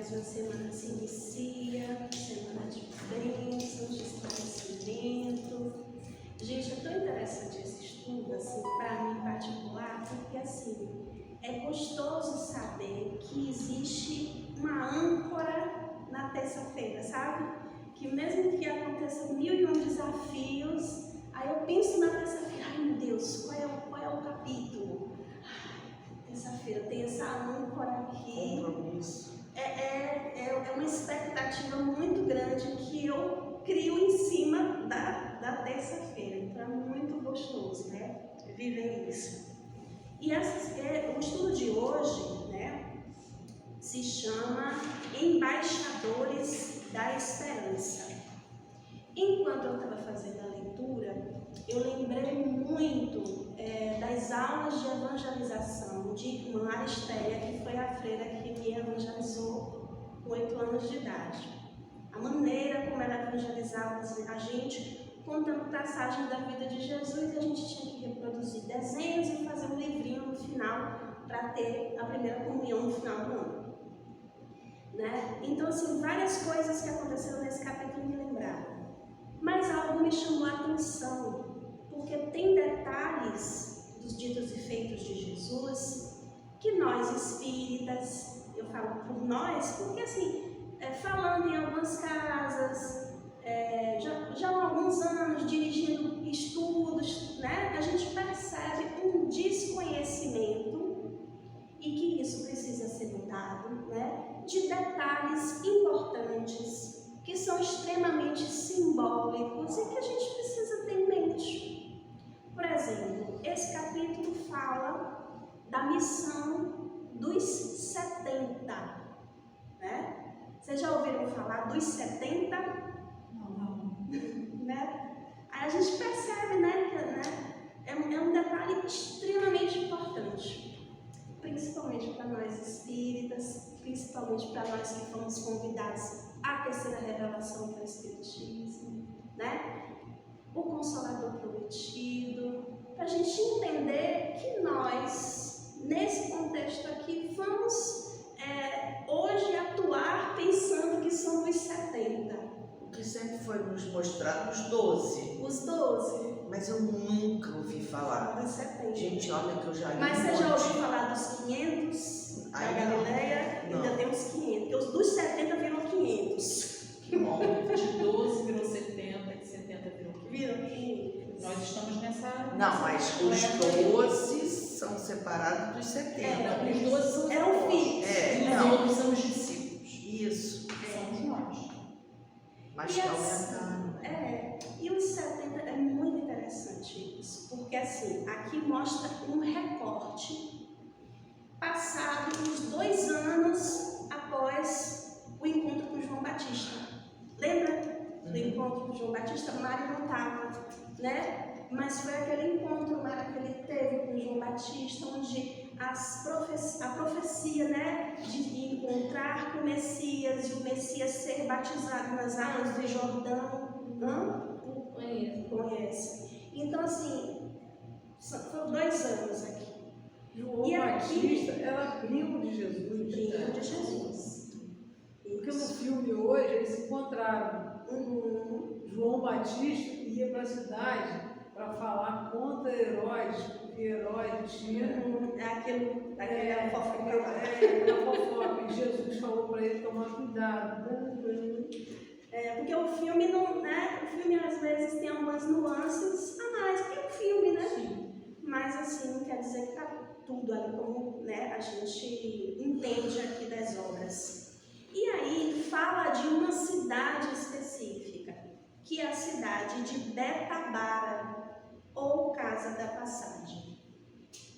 mais uma semana se inicia, semana de bênçãos, de esclarecimento. Gente, é tão interessante esse estudo, assim, para mim em particular, porque assim, é gostoso saber que existe uma âncora na terça-feira, sabe? Que mesmo que aconteçam 1001 desafios, aí eu penso na terça-feira, ai meu Deus, qual é o capítulo? Terça-feira tem essa âncora aqui. Compromisso. É uma expectativa muito grande que eu crio em cima da terça-feira. Então é muito gostoso, né? Viver isso. E o estudo de hoje, né, se chama Embaixadores da Esperança. Enquanto eu estava fazendo a leitura, eu lembrei muito das aulas de evangelização de irmã Aristéia, que foi a freira que me evangelizou com 8 anos de idade. A maneira como ela evangelizava a gente, contando passagens da vida de Jesus, e a gente tinha que reproduzir desenhos e fazer um livrinho no final para ter a primeira comunhão no final do ano. Né? Então, assim, várias coisas que aconteceram nesse capítulo me lembraram. Mas algo me chamou a atenção, porque tem detalhes dos ditos e feitos de Jesus que nós espíritas, eu falo por nós, porque assim, falando em algumas casas, já há alguns anos dirigindo estudos, né, a gente percebe um desconhecimento e que isso precisa ser mudado, né, de detalhes importantes que são extremamente simbólicos e que a gente precisa ter em mente. Por exemplo, esse capítulo fala da missão dos 70, né? Vocês já ouviram falar dos 70? Não. Né? Aí a gente percebe, né, que é um detalhe extremamente importante, principalmente para nós espíritas, principalmente para nós que fomos convidados à terceira revelação que é o Espiritismo, né? O Consolador Prometido, para a gente entender que nós, nesse contexto aqui, vamos hoje atuar pensando que somos 70. O que sempre foi nos mostrado os 12. Os 12. Mas eu nunca ouvi falar. Dos 70. Gente, olha que eu já li. Mas você já ouviu falar dos 500 da Galileia? Ainda tem uns 500. Porque os dos 70 virou 500. Bom, De 12 virou 70, de 70 virou 500. Virou 500. Nós estamos nessa. não, mas os 12 são separados dos 70. Os 12 são Eram filhos. E os outros são os discípulos. Isso. Somos nós. Mas E que assim, aumentaram. E os 70 é muito interessante isso, porque assim, aqui mostra um recorte passado uns 2 anos após o encontro com João Batista. Lembra do encontro com João Batista? Mário não estava, né? Mas foi aquele encontro, Mário, que ele teve com João Batista, onde a profecia, né, de encontrar com o Messias e o Messias ser batizado nas águas do Jordão. Não? Conhece. Então, assim, foram 2 anos aqui. João E aqui- Batista era primo de Jesus. Primo de Jesus. Porque no filme hoje eles se encontraram. João Batista ia para a cidade para falar contra Herodes, porque Herodes tinha. Aquela fofoca. Aquela fofoca. E Jesus falou para ele tomar cuidado. Porque o filme não, né? O filme às vezes tem algumas nuances a mais, porque é um filme, né? Sim. Mas assim, não quer dizer que tá tudo ali como, né, a gente entende aqui das obras. E aí fala de uma cidade específica, que é a cidade de Betabara, ou Casa da Passagem.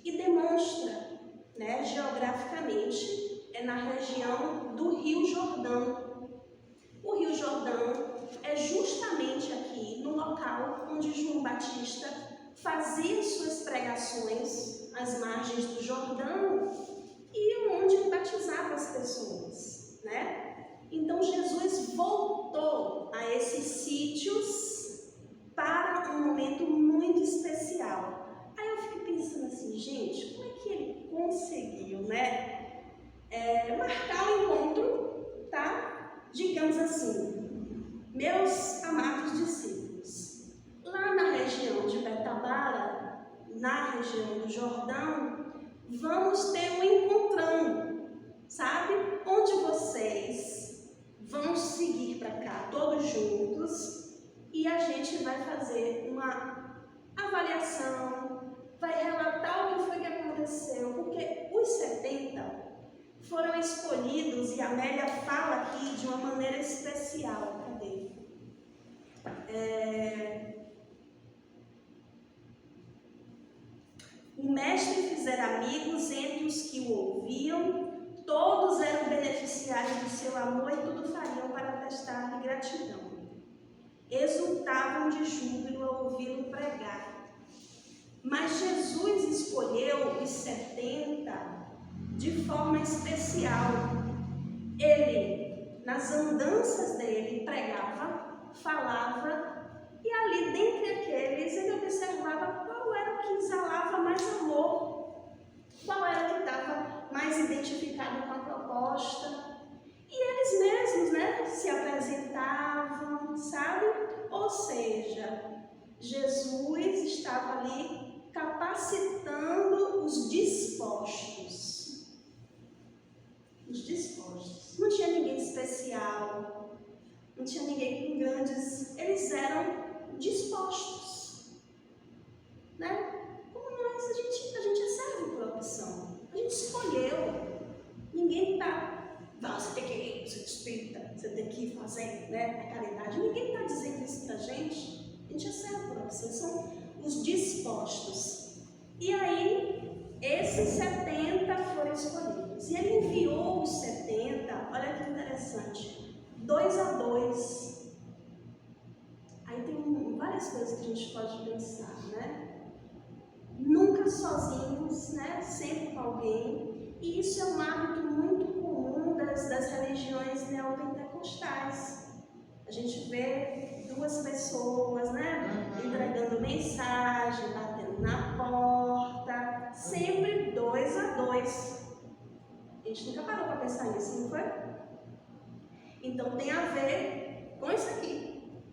E demonstra, né, geograficamente, na região do Rio Jordão. O Rio Jordão é justamente aqui no local onde João Batista fazia suas pregações às margens do Jordão e onde ele batizava as pessoas, né? Então Jesus voltou a esses sítios para um momento muito especial. Aí eu fico pensando assim, gente, como é que ele conseguiu, né? Marcar o encontro Meus amados discípulos, lá na região de Betabara, na região do Jordão, vamos ter um encontrão, sabe? Onde vocês vão seguir para cá, todos juntos, e a gente vai fazer uma avaliação, vai relatar o que foi que aconteceu, porque os 70 foram escolhidos, e a Amélia fala aqui de uma maneira especial. Cadê? O mestre fizera amigos entre os que o ouviam, todos eram beneficiários do seu amor e tudo fariam para atestar-lhe gratidão. Exultavam de júbilo ao ouvi-lo pregar. Mas Jesus escolheu os 70 de forma especial. Ele, nas andanças dele, pregava, falava, e ali dentre aqueles ele observava qual era o que exalava mais amor, qual era o que estava mais identificado com a proposta. E eles mesmos, né, se apresentavam, sabe? Ou seja, Jesus estava ali capacitando os dispostos. Os dispostos. Não tinha ninguém especial, não tinha ninguém com grandes... Eles eram dispostos, né? Como nós, a gente serve por opção. A gente escolheu. Ninguém está... Você tem que ir, você espírita, você tem que ir fazer, né, a caridade. Ninguém está dizendo isso para a gente serve por opção, são os dispostos. E aí, esses 70 foram escolhidos. E ele enviou os 70, olha que interessante, 2 a 2. Aí tem várias coisas que a gente pode pensar, né? Nunca sozinhos, né? Sempre com alguém. E isso é um hábito muito comum das religiões neopentecostais. A gente vê 2 pessoas, né? Entregando mensagem, batendo na porta, sempre 2 a 2. A gente nunca parou para pensar nisso, não foi? Então tem a ver com isso aqui,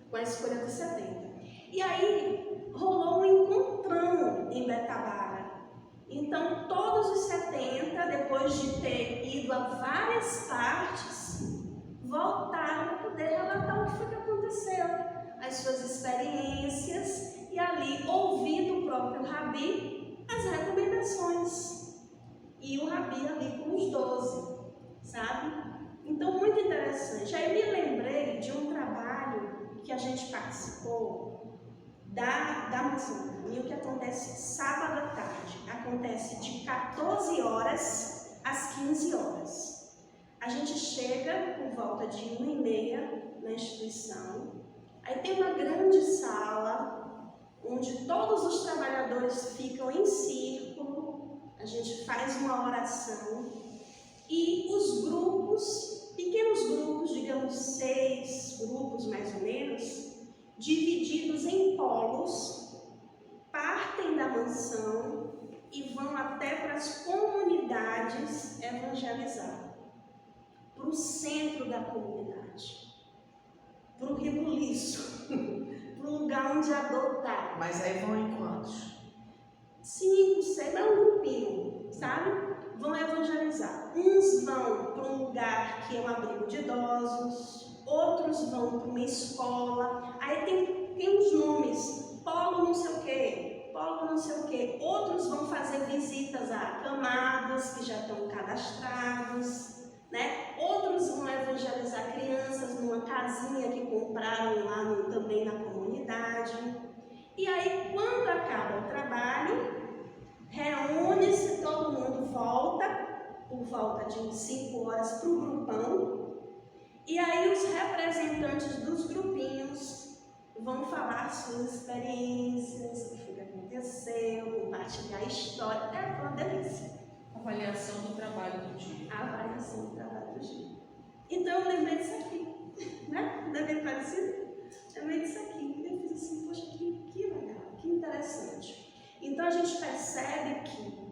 com a escolha dos 70. E aí rolou um encontrão em Betabara. Então todos os 70, depois de ter ido a várias partes, voltaram para poder relatar o que foi que aconteceu, as suas experiências, e ali ouvir do próprio Rabi as recomendações. E o Rabi ali com os 12, sabe? Então, muito interessante. Aí me lembrei de um trabalho que a gente participou da Missão do Caminho, que acontece sábado à tarde. Acontece de 14 horas às 15 horas. A gente chega por volta de 1h30 na instituição. Aí tem uma grande sala, onde todos os trabalhadores ficam em círculo. A gente faz uma oração. E os grupos, pequenos grupos, digamos 6 grupos mais ou menos, divididos em polos, partem da mansão e vão até para as comunidades evangelizar, para o centro da comunidade, para o rebuliço, para o lugar onde adotar. Mas aí vão em quantos? 5, 6, é um grupinho, sabe? Vão evangelizar. Uns vão para um lugar que é um abrigo de idosos, outros vão para uma escola. Aí tem os nomes, polo não sei o quê, polo não sei o quê. Outros vão fazer visitas a acamados que já estão cadastrados, né? Outros vão evangelizar crianças numa casinha que compraram lá também na comunidade. E aí, quando acaba o trabalho, reúne-se, todo mundo volta, por volta de 5 horas, para o grupão. E aí os representantes dos grupinhos vão falar suas experiências, o que aconteceu, compartilhar a história. É uma delícia. Avaliação do trabalho do dia. A avaliação do trabalho do dia. Então eu lembrei disso aqui, né? Não é bem parecido? Lembrei disso aqui. Eu fiz assim, poxa, que legal, que interessante. Então a gente percebe que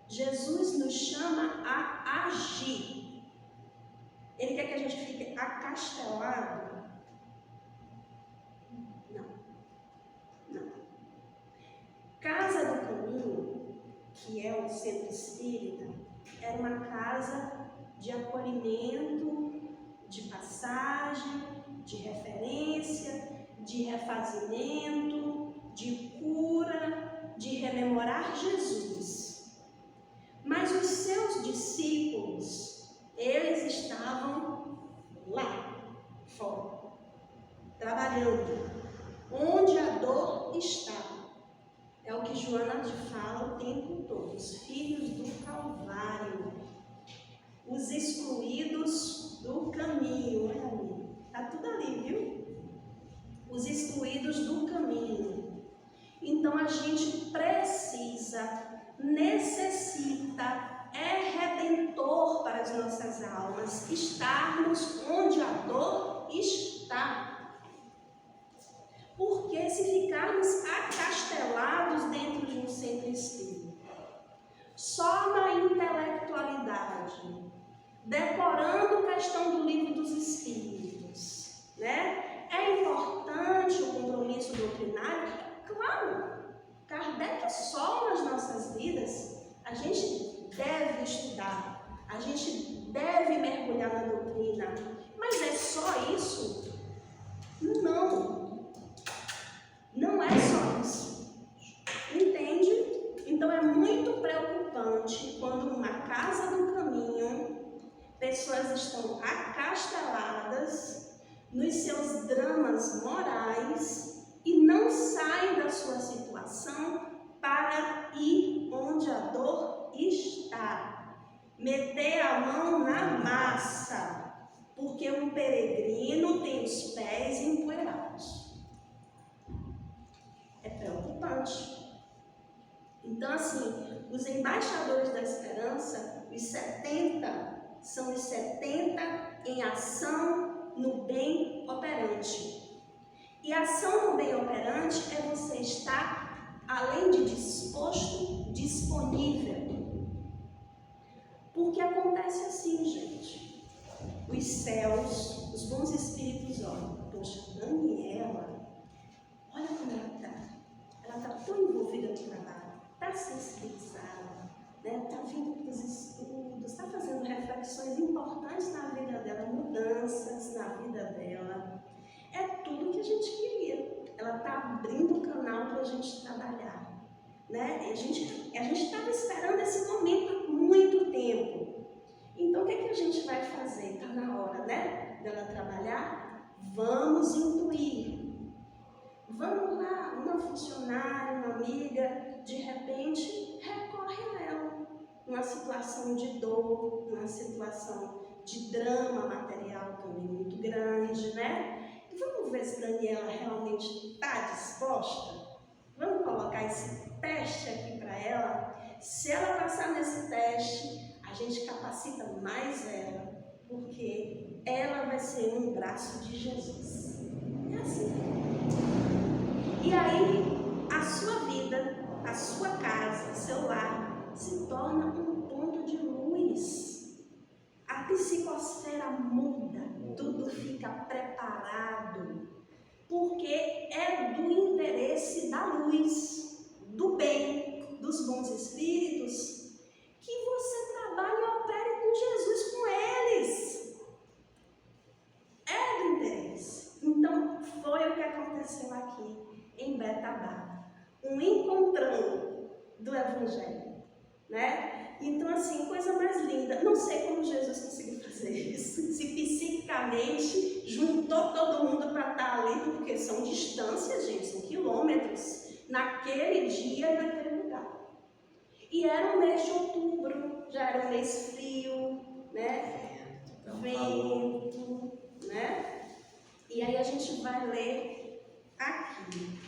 Jesus nos chama a agir. Ele quer que a gente fique acastelado casa de acolhimento, de passagem, de referência, de refazimento, de cura, de rememorar Jesus. Mas os seus discípulos, eles estavam lá, fora, trabalhando, onde a dor está. É o que Joana fala o tempo todo, os filhos do Calvário, os excluídos do caminho. Olha ali, está tudo ali, viu? Os excluídos do caminho. Então a gente precisa, necessita, é redentor para as nossas almas, estarmos onde a dor está. Porque se ficarmos acastelados dentro de um centro espírita, só na intelectualidade, decorando a questão do livro dos espíritos, né? É importante o compromisso doutrinário? Claro, Kardec só nas nossas vidas, a gente deve estudar, a gente deve mergulhar na doutrina, mas é só isso? Não. Não é só isso, entende? Então é muito preocupante quando numa casa do caminho, pessoas estão acasteladas nos seus dramas morais e não saem da sua situação para ir onde a dor está. Meter a mão na massa, porque um peregrino tem os pés empoeirados. É preocupante. Então, assim, os embaixadores da esperança, os 70, são os 70 em ação no bem operante. E ação no bem operante é você estar, além de disposto, disponível. Porque acontece assim, gente. Os céus, os bons espíritos olham, poxa, Daniela, olha como ela está. Ela está tão envolvida no trabalho, está sensibilizada, né? Está vindo para os estudos, está fazendo reflexões importantes na vida dela, mudanças na vida dela. É tudo que a gente queria. Ela está abrindo o canal para a gente trabalhar, né? E a gente estava esperando esse momento há muito tempo. Então, o que a gente vai fazer? Está na hora, né? Dela trabalhar? Vamos intuir. Vamos lá, uma funcionária, uma amiga, de repente, recorre a ela. Numa situação de dor, numa situação de drama material também muito grande, né? E vamos ver se Daniela realmente está disposta? Vamos colocar esse teste aqui para ela. Se ela passar nesse teste, a gente capacita mais ela, porque ela vai ser um braço de Jesus. É assim. E aí, a sua vida, a sua casa, seu lar, se torna um ponto de luz. A psicosfera muda, tudo fica preparado, porque é do interesse da luz, do bem, dos bons espíritos, que você trabalhe e opere com Jesus, com eles. É do interesse. Então, foi o que aconteceu aqui em Betabá, um encontrão do Evangelho, né? Então, assim, coisa mais linda. Não sei como Jesus conseguiu fazer isso, se psiquicamente juntou todo mundo para estar ali, porque são distâncias, gente, são quilômetros, naquele dia e naquele lugar. E era um mês de outubro, já era um mês frio, né? Vento, né? E aí a gente vai ler aqui.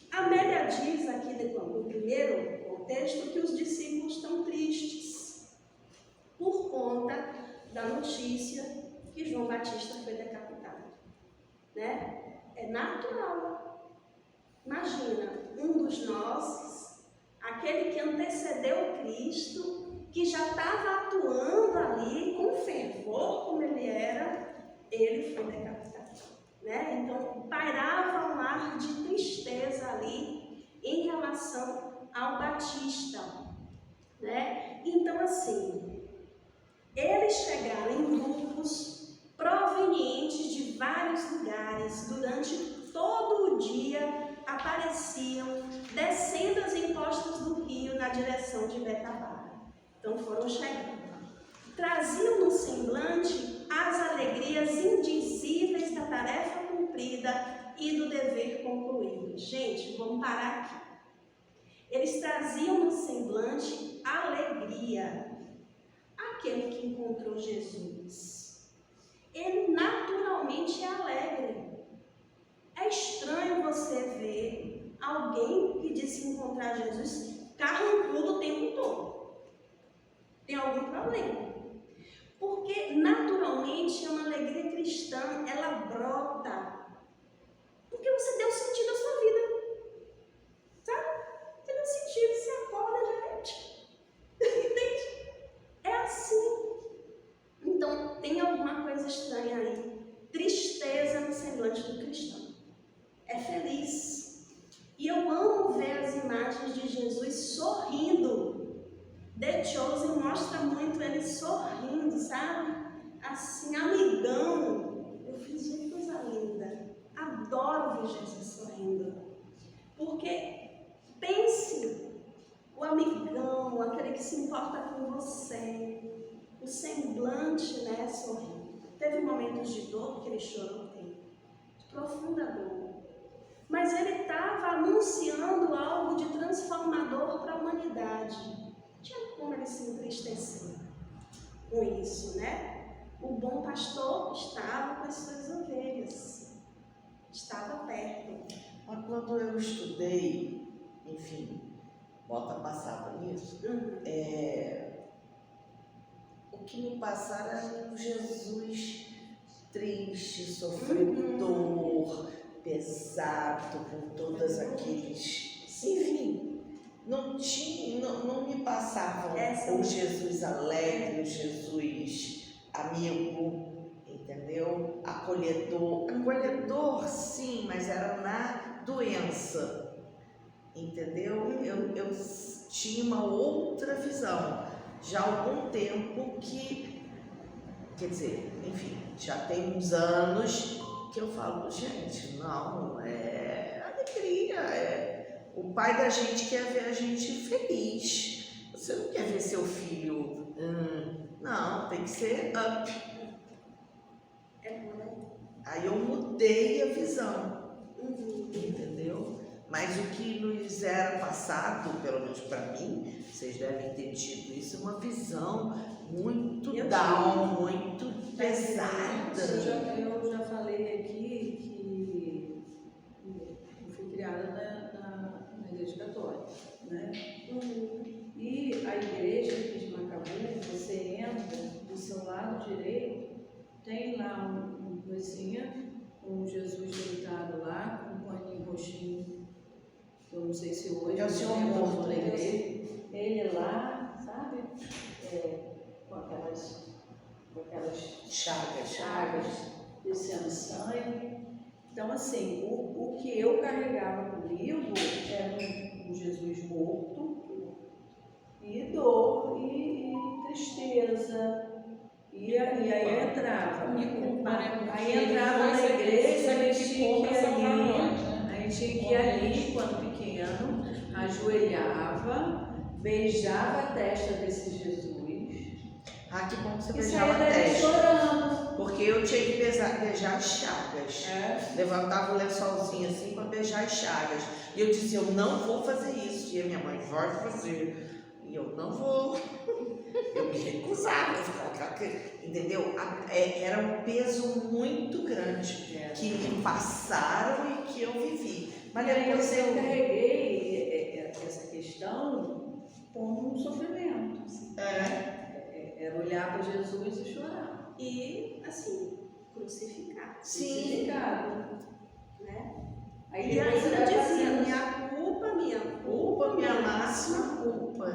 Amélia diz aqui no primeiro contexto que os discípulos estão tristes por conta da notícia que João Batista foi decapitado, né? É natural. Imagina, um dos nossos, aquele que antecedeu Cristo, que já estava atuando ali com fervor como ele era, ele foi decapitado. Né? Então, pairava um ar de tristeza ali em relação ao Batista. Né? Então, assim, Eles chegaram em grupos provenientes de vários lugares. Durante todo o dia apareciam descendo as encostas do rio na direção de Betabara. Então foram chegando. Traziam no semblante as alegrias indizíveis da tarefa cumprida e do dever concluído. Gente, vamos parar aqui. Eles traziam no semblante alegria. Aquele que encontrou Jesus, ele naturalmente é alegre. É estranho você ver alguém que disse encontrar Jesus carrancudo o tempo todo. Tem algum problema? Porque naturalmente é uma alegria cristã, ela brota. Porque você deu sentido à sua vida. Sabe? Você deu sentido, você acorda já é. Entende? É assim. Então tem alguma coisa estranha aí. Tristeza no semblante do cristão. É feliz. E eu amo ver as imagens de Jesus sorrindo. The Chosen mostra muito ele sorrindo, sabe? Assim, amigão. Eu fiz de coisa linda. Adoro ver Jesus sorrindo. Porque pense, o amigão, aquele que se importa com você, o semblante, né, sorrindo. Teve momentos de dor que ele chorou, tem. De profunda dor. Mas ele estava anunciando algo de transformador para a humanidade. Tinha como ele se entristecer com isso, né? O bom pastor estava com as suas ovelhas, estava perto. Mas quando eu estudei, enfim, bota passada nisso, o que me passaram era um Jesus triste, sofredor, pesado, com todas aqueles, enfim. Não me passavam o Jesus alegre, o Jesus amigo, entendeu? Acolhedor. Acolhedor, sim, mas era na doença, entendeu? Eu tinha uma outra visão. Já há algum tempo que, quer dizer, enfim, já tem uns anos que eu falo, gente, não, é alegria, o pai da gente quer ver a gente feliz. Você não quer ver seu filho, não, tem que ser up. Aí eu mudei a visão, entendeu? Mas o que nos era passado, pelo menos para mim, vocês devem ter tido isso, uma visão muito down, muito pesada. Eu já falei aqui que eu fui criada na igreja católica, né? E a igreja aqui de Macabu, você entra do seu lado direito, tem lá um coisinha, com Jesus deitado lá, com um paninho roxinho, que eu não sei se hoje é o Senhor morto na igreja. Ele lá, sabe? Com aquelas chagas, descendo sangue. Então, assim, o que eu carregava comigo era um Jesus morto, e dor, e tristeza. E aí entrava. Aí entrava na igreja, a gente tinha que ir ali. A gente tinha que ir ali, quando pequeno, ajoelhava, beijava a testa desse Jesus. Ah, que bom que você E beijava a saía daí testa. chorando. Porque eu tinha que beijar as chagas. Levantava o lençolzinho assim para beijar as chagas. E eu dizia, eu não vou fazer isso. E a minha mãe, vai fazer. E eu não vou. Eu me recusava. Entendeu? Era um peso muito grande que me passaram e que eu vivi. Mas depois eu carreguei essa questão como um sofrimento. Era olhar para Jesus e chorar. E, assim, crucificado. Sim. Crucificado. Né? Aí E depois ainda você vai dizia, fazendo minha máxima culpa,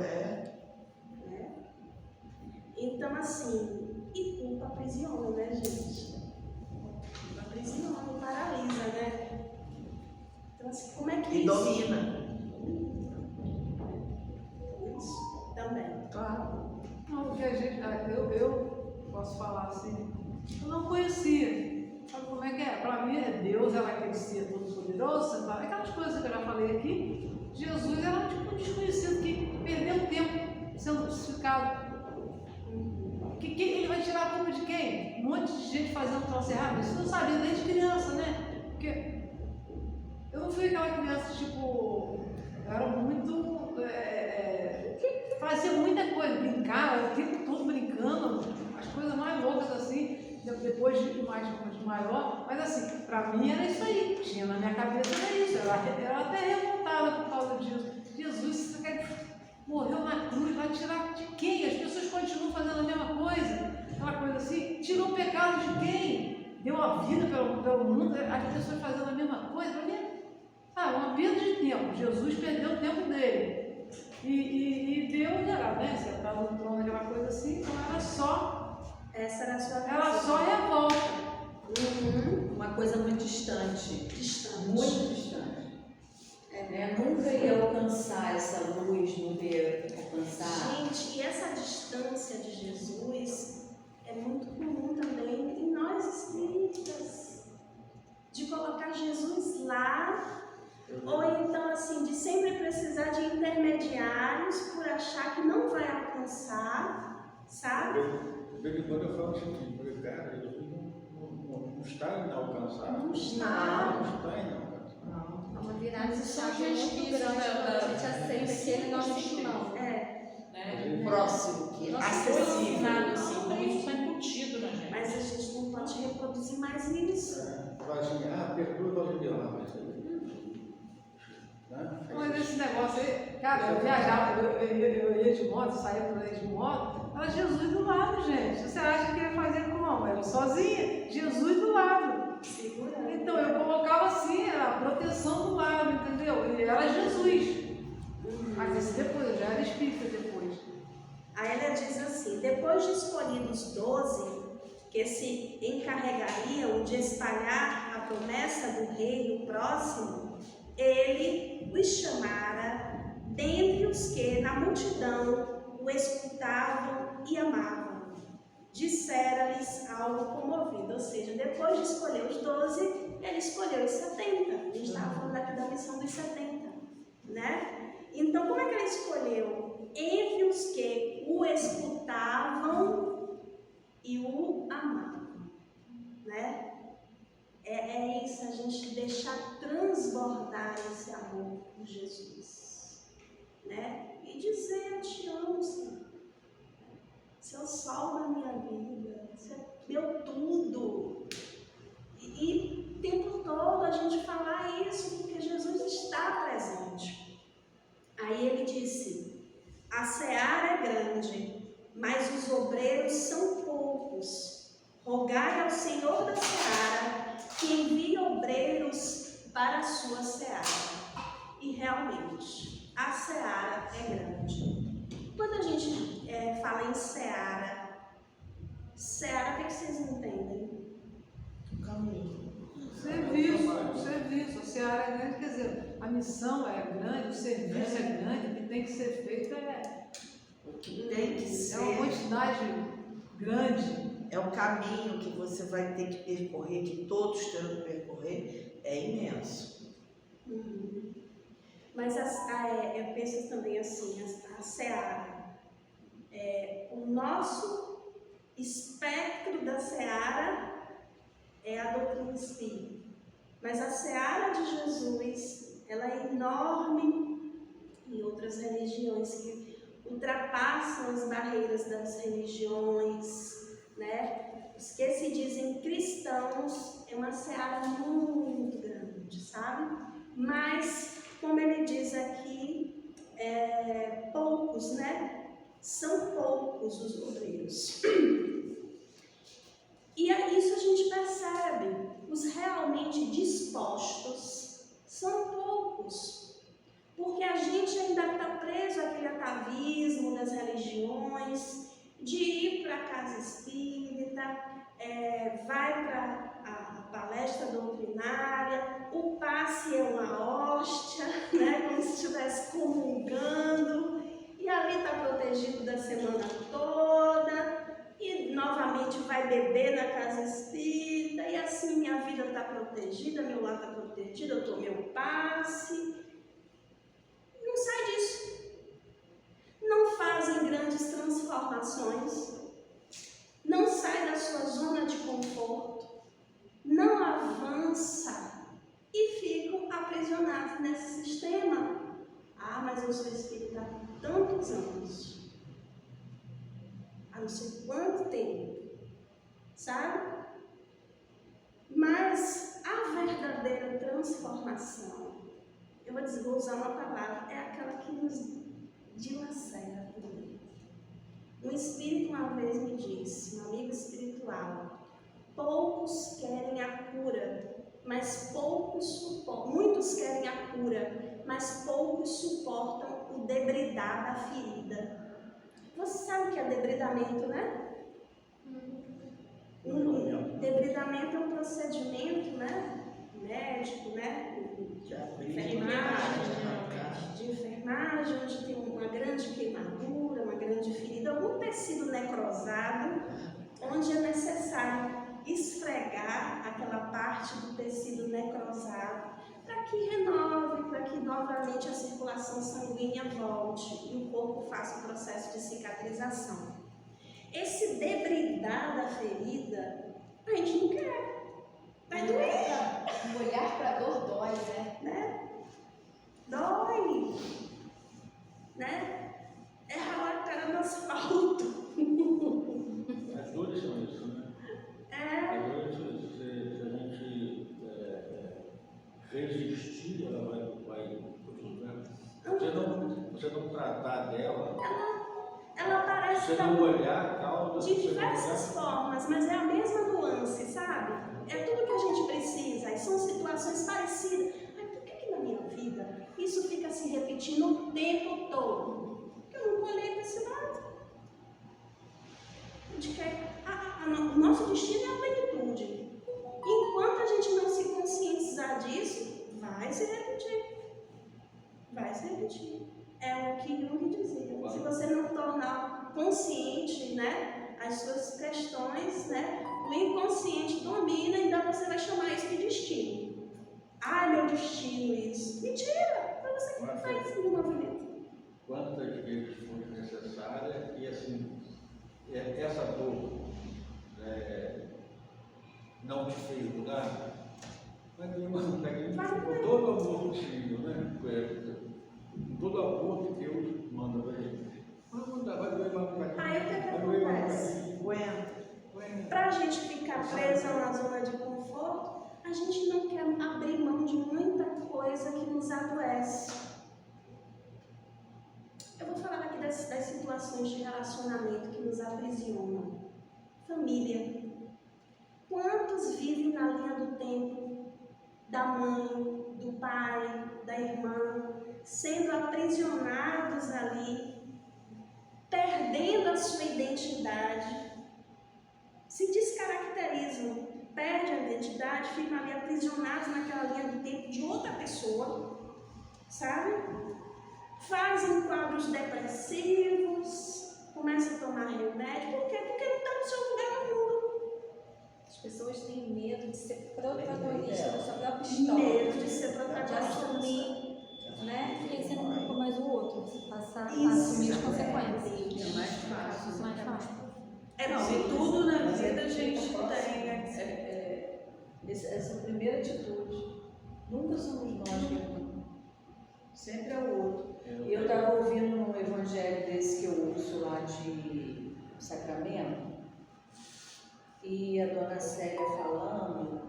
Né? Então, assim, e culpa aprisiona, né, gente? Culpa aprisiona, paralisa, né? Então, assim, como é que e isso... domina. Isso, também. Claro. Não, o que a gente, eu posso falar assim, eu não conhecia. Sabe como é que é? Para mim, Deus era aquele ser todo-poderoso, aquelas coisas que eu já falei aqui. Jesus era tipo um desconhecido que perdeu tempo sendo crucificado. Que ele vai tirar a culpa de quem? Um monte de gente fazendo troço errado. Isso eu sabia desde criança, né? Porque eu não fui aquela criança, tipo, eu era muito. Fazia muita coisa, brincava, o tempo todo brincando, as coisas mais loucas assim, depois de mais maior, mas assim, pra mim era isso aí, tinha na minha cabeça era isso, eu até revoltada por causa disso. Jesus morreu na cruz, vai tirar de quem? As pessoas continuam fazendo a mesma coisa, aquela coisa assim, tirou o pecado de quem? Deu a vida pelo mundo, as pessoas fazendo a mesma coisa, pra mim, uma perda de tempo. Jesus perdeu o tempo dele. E Deus era, né? Você estava no trono, aquela coisa assim, então era só. Essa era a sua Era visão. só revolta. Uma coisa muito distante. Distante. Muito distante. Nunca ia alcançar essa luz, nunca ia alcançar. Gente, e essa distância de Jesus é muito comum também em nós espíritas. De colocar Jesus lá. Ou então, assim, de sempre precisar de intermediários por achar que não vai alcançar, sabe? De vez em quando eu falo o seguinte, porque, cara, Jesus não está inalcançável. Não está. Não está inalcançável. Não. É uma virada de Só chave gente muito que grande isso, quando a gente aceita que ele não Sim. não. Né? Próximo, que é Nossa, foi acessível. ensinado assim, então isso está embutido na gente. Mas a gente não pode reproduzir mais isso. Fala assim, perdoa o Valdir mas Mas esse negócio aí, cara, eu viajava, eu ia de moto, saía por aí de moto, era Jesus do lado, gente. Você acha que ia fazer como? Eu sozinha, Jesus do lado. Segurando. Então eu colocava assim, a proteção do lado, entendeu? Ele era Jesus. Mas isso depois, eu já era espírita depois. Aí ela diz assim: depois de escolhidos 12, que se encarregariam de espalhar a promessa do reino próximo, ele os chamara dentre os que na multidão o escutavam e amavam. Dissera-lhes algo comovido, ou seja, depois de escolher os 12, ele escolheu os 70. A gente estava falando aqui da missão dos 70, né? Então, como é que ele escolheu? Entre os que o escutavam e o amavam, né? É isso, a gente deixar transbordar esse amor por Jesus, né? E dizer: eu te amo, Senhor. Você é o sol da minha vida, você deu tudo. E o tempo todo a gente falar isso, porque Jesus está presente. Aí ele disse: a seara é grande, mas os obreiros são poucos. Rogai ao Senhor da seara que envie obreiros para a sua seara. E realmente, a seara é grande. Quando a gente fala em seara, o que vocês entendem? Caminho. Serviço, a seara é grande, quer dizer, a missão é grande, o serviço é grande, o que tem que ser feito O que tem que é ser. uma quantidade grande. É o caminho que você vai ter que percorrer, que todos terão que percorrer, é imenso. Mas eu penso também assim, a seara, o nosso espectro da seara é a doutrina espírita. Mas a seara de Jesus, ela é enorme em outras religiões que ultrapassam as barreiras das religiões, né? Os que se dizem cristãos é uma seara muito grande, sabe? Mas, como ele diz aqui, poucos, né? São poucos os obreiros. E isso a gente percebe. Os realmente dispostos são poucos. Porque a gente ainda está preso àquele atavismo das religiões, de ir para a casa espírita, vai para a palestra doutrinária, o passe é uma hóstia, né, como se estivesse comungando, e ali está protegido da semana toda, e novamente gente vai beber na casa espírita e assim minha vida está protegida, meu lar está protegido, eu tomei o passe. Não sai disso. Não fazem grandes transformações. Não sai da sua zona de conforto. Não avança e ficam aprisionados nesse sistema. Ah, mas eu sou espírita há tantos anos. Há não sei quanto tempo. Sabe? Mas a verdadeira transformação, eu vou usar uma palavra, é aquela que nos dilacera por dentro. Um espírito uma vez me disse, um amigo espiritual, poucos querem a cura, mas poucos suportam. Muitos querem a cura, mas poucos suportam o debridar da ferida. Você sabe o que é debridamento, né? Debridamento é um procedimento, né? Médico, né? De enfermagem, onde tem uma grande queimadura, uma grande ferida, algum tecido necrosado, onde é necessário esfregar aquela parte do tecido necrosado para que renove, para que novamente a circulação sanguínea volte e o corpo faça o processo de cicatrização. Esse debridar da ferida, a gente não quer. Vai doer. Olhar para a dor dói, Né? Dói. Né? É ralar a cara no asfalto. As dores são isso, né? As dores, se a gente resistir, ela vai você não tratar dela, Ela aparece você não olhar a causa, de diversas formas, mas é a mesma nuance, sabe? É tudo que a gente precisa, e são situações parecidas. Mas por que na minha vida isso fica se repetindo o tempo todo? Porque eu não olhei para esse lado. A gente quer, o nosso destino é a plenitude. Enquanto a gente não se conscientizar disso, vai se repetir. Vai se repetir. É o que Jung dizia. Se você não tornar consciente, né, as suas questões, né, o inconsciente domina, então você vai chamar isso de destino. Ah, meu destino, isso. Mentira! Foi você que faz esse movimento. Quantas vezes foi necessária e assim, essa dor não te fez mudar? Mas com todo o amor possível, né? Com todo o amor que Deus manda para ele. Vai doer mais um bocadinho. Aí o que acontece? Para a gente ficar presa na zona de conforto, a gente não quer abrir mão de muita coisa que nos adoece. Eu vou falar aqui das situações de relacionamento que nos aprisionam. Família. Quantos vivem na linha do tempo da mãe, do pai, da irmã, sendo aprisionados ali, perdendo a sua identidade, se descaracterizam, perdem a identidade, ficam ali aprisionados naquela linha do tempo de outra pessoa, sabe? Fazem quadros depressivos, começam a tomar remédio. Por quê? Porque não está no seu lugar no mundo. As pessoas têm medo de ser protagonista da sua própria história. Medo de ser De protagonista. assumir, né? Porque você não culpa mais o outro. Você passa a Isso. assumir as consequências. É mais fácil. Mais fácil. Não, e tudo na vida a gente tem essa primeira atitude. Nunca somos nós que erramos. Sempre é o outro. E eu estava ouvindo um evangelho desse que eu ouço lá de Sacramento, e a dona Célia falando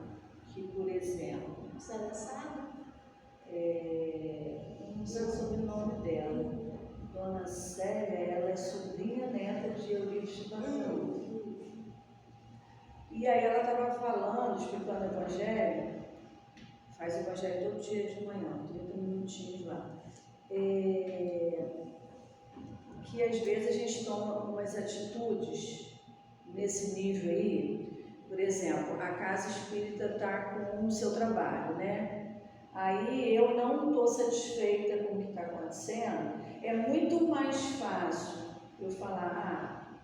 que, por exemplo, Você sabe? não sei o sobrenome dela. Dona Célia, ela é sobrinha neta de Eurípides de Barçanus. E aí ela estava falando, explicando o evangelho, faz o evangelho todo dia de manhã, 30 minutinhos lá. Que às vezes a gente toma algumas atitudes nesse nível aí. Por exemplo, a casa espírita está com o seu trabalho, né? Aí eu não estou satisfeita com o que está acontecendo. É muito mais fácil eu falar,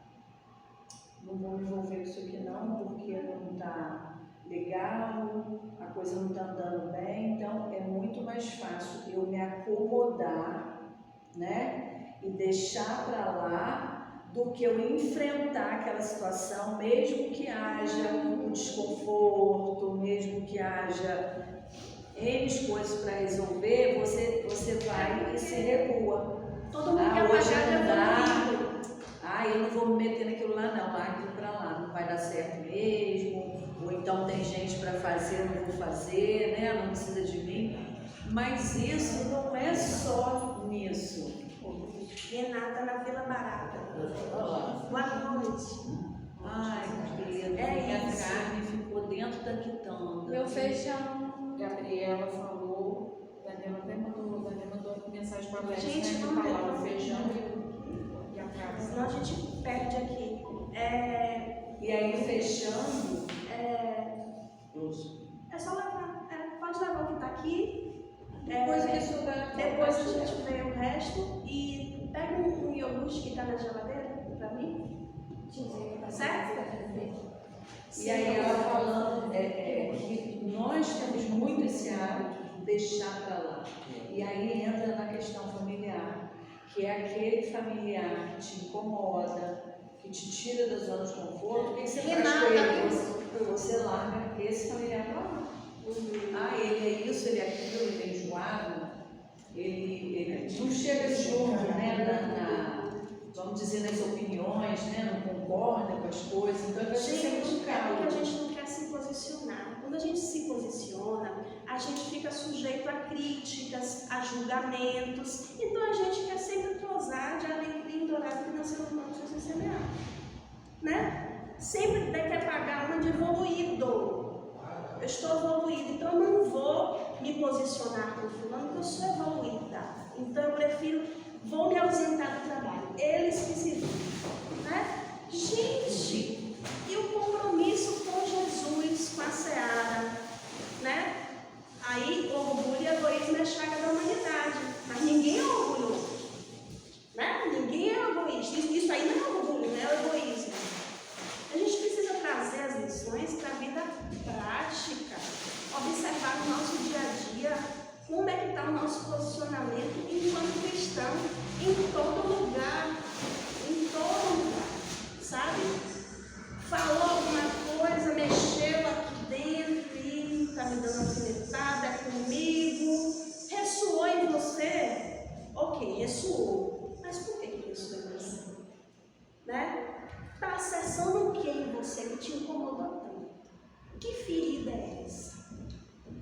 não vou me envolver com isso aqui não, porque não está legal, a coisa não está andando bem, então é muito mais fácil eu me acomodar, né, e deixar para lá do que eu enfrentar aquela situação, mesmo que haja um desconforto, mesmo que haja N coisas para resolver, você vai e se recua. Todo mundo quer Hoje pagar não dá. evoluído. Eu não vou me meter naquilo lá não, aquilo para lá, não vai dar certo mesmo, ou então tem gente para fazer, eu não vou fazer, né? Não precisa de mim. Mas isso não é só nisso. Renata na Vila Barata. Boa noite. Ai, querida, minha carne ficou dentro da quitanda. Meu feijão. Gabriela falou, Daniela até mandou mensagem para a Gente, né? vamos Falar o ver. feijão e a carne. Senão a gente perde aqui. E aí, fechando, É só levar. Pode levar o que está aqui. Depois que sobrar. Depois a gente vê o resto. E pega um iogurte que está na geladeira para mim. Certo? e aí ela falando que nós temos muito esse hábito de deixar para lá. E aí entra na questão familiar, que é aquele familiar que te incomoda, que te tira da zona de conforto. O que você faz com ele? Você larga esse familiar para lá. Ele é isso, ele é aquilo, ele é enjoado, ele não chega junto, né, vamos dizer, nas opiniões, né, não concorda com as coisas, então vai ser sempre um Porque caldo. a gente não quer se posicionar. Quando a gente se posiciona, a gente fica sujeito a críticas, a julgamentos. Então a gente quer sempre prosar de alegria dourada que nasceu no nome de Jesus semear. Né? Sempre quer pagar uma de evoluído. Eu estou evoluída, então eu não vou me posicionar com o fulano, porque eu sou evoluída. Então eu prefiro, vou me ausentar do trabalho. Eles que se viram. Né? Gente, e o compromisso com Jesus, com a seara, né? Aí, orgulho e egoísmo é chaga da humanidade, mas ninguém é orgulhoso, né? Ninguém é egoísta, isso aí não é orgulho, né? É o egoísmo. A gente precisa trazer as lições para a vida prática, observar no nosso dia a dia como é que está o nosso posicionamento enquanto cristão, em todo lugar, sabe? Falou alguma coisa, mexeu aqui dentro e está me dando alfinetada, é comigo, ressoou em você? Ok, ressoou, mas por que ressoou em você? Né? Está acessando o que em você que te incomodou tanto? Que ferida é essa?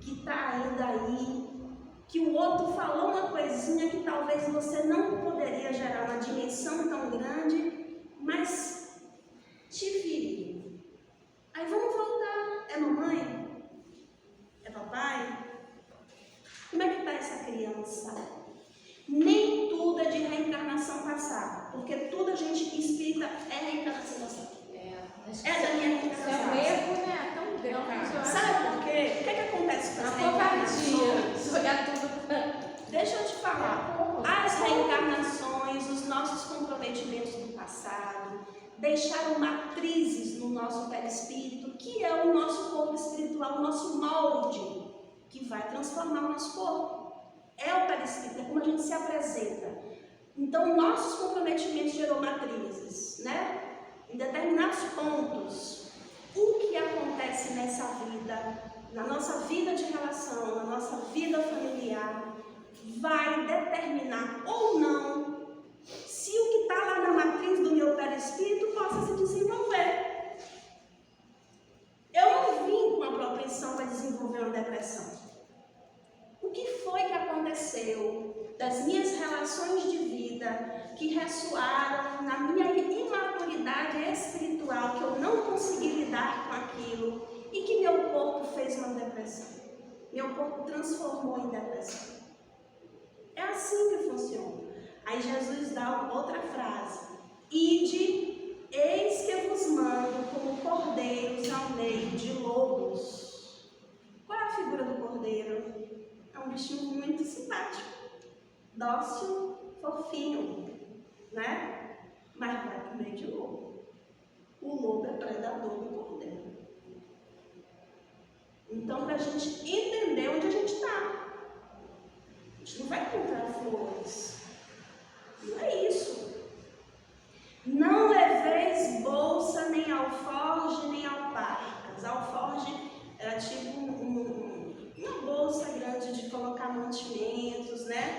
Que está ainda aí, que o outro falou uma coisinha que talvez você não poderia gerar uma dimensão tão grande, mas te feriu. Aí vamos voltar. É mamãe? É papai? Como é que está essa criança? Nem tudo é de reencarnação passada, porque tudo a gente espírita é reencarnação passada. É da minha reencarnação. É um erro, né? Tão grande. Sabe por quê? O que acontece com as reencarnações? Covardia. Se olhar tudo. Deixa eu te falar. As reencarnações, os nossos comprometimentos do passado, deixaram matrizes no nosso perispírito, que é o nosso corpo espiritual, o nosso molde, que vai transformar o nosso corpo. É o perispírito, é como a gente se apresenta. Então, nossos comprometimentos gerou matrizes, né? Em determinados pontos, o que acontece nessa vida, na nossa vida de relação, na nossa vida familiar, vai determinar ou não se o que está lá na matriz do meu perispírito possa se desenvolver. Eu não vim com a propensão para desenvolver uma depressão. O que foi que aconteceu das minhas relações de vida que ressoaram na minha imaturidade espiritual, que eu não consegui lidar com aquilo e que meu corpo fez uma depressão? Meu corpo transformou em depressão. É assim que funciona. Aí Jesus dá outra frase: ide, eis que vos mando como cordeiros ao meio de lobos. Qual é a figura do cordeiro? É um bichinho muito simpático, dócil, fofinho, né? Mas vai pro meio de lobo. o lobo é predador do cordeiro. Então, para a gente entender onde a gente está. A gente não vai comprar flores. Não é isso. Não leveis bolsa, nem alforge, nem alparcas. Alforge era tipo uma bolsa grande de colocar mantimentos, né?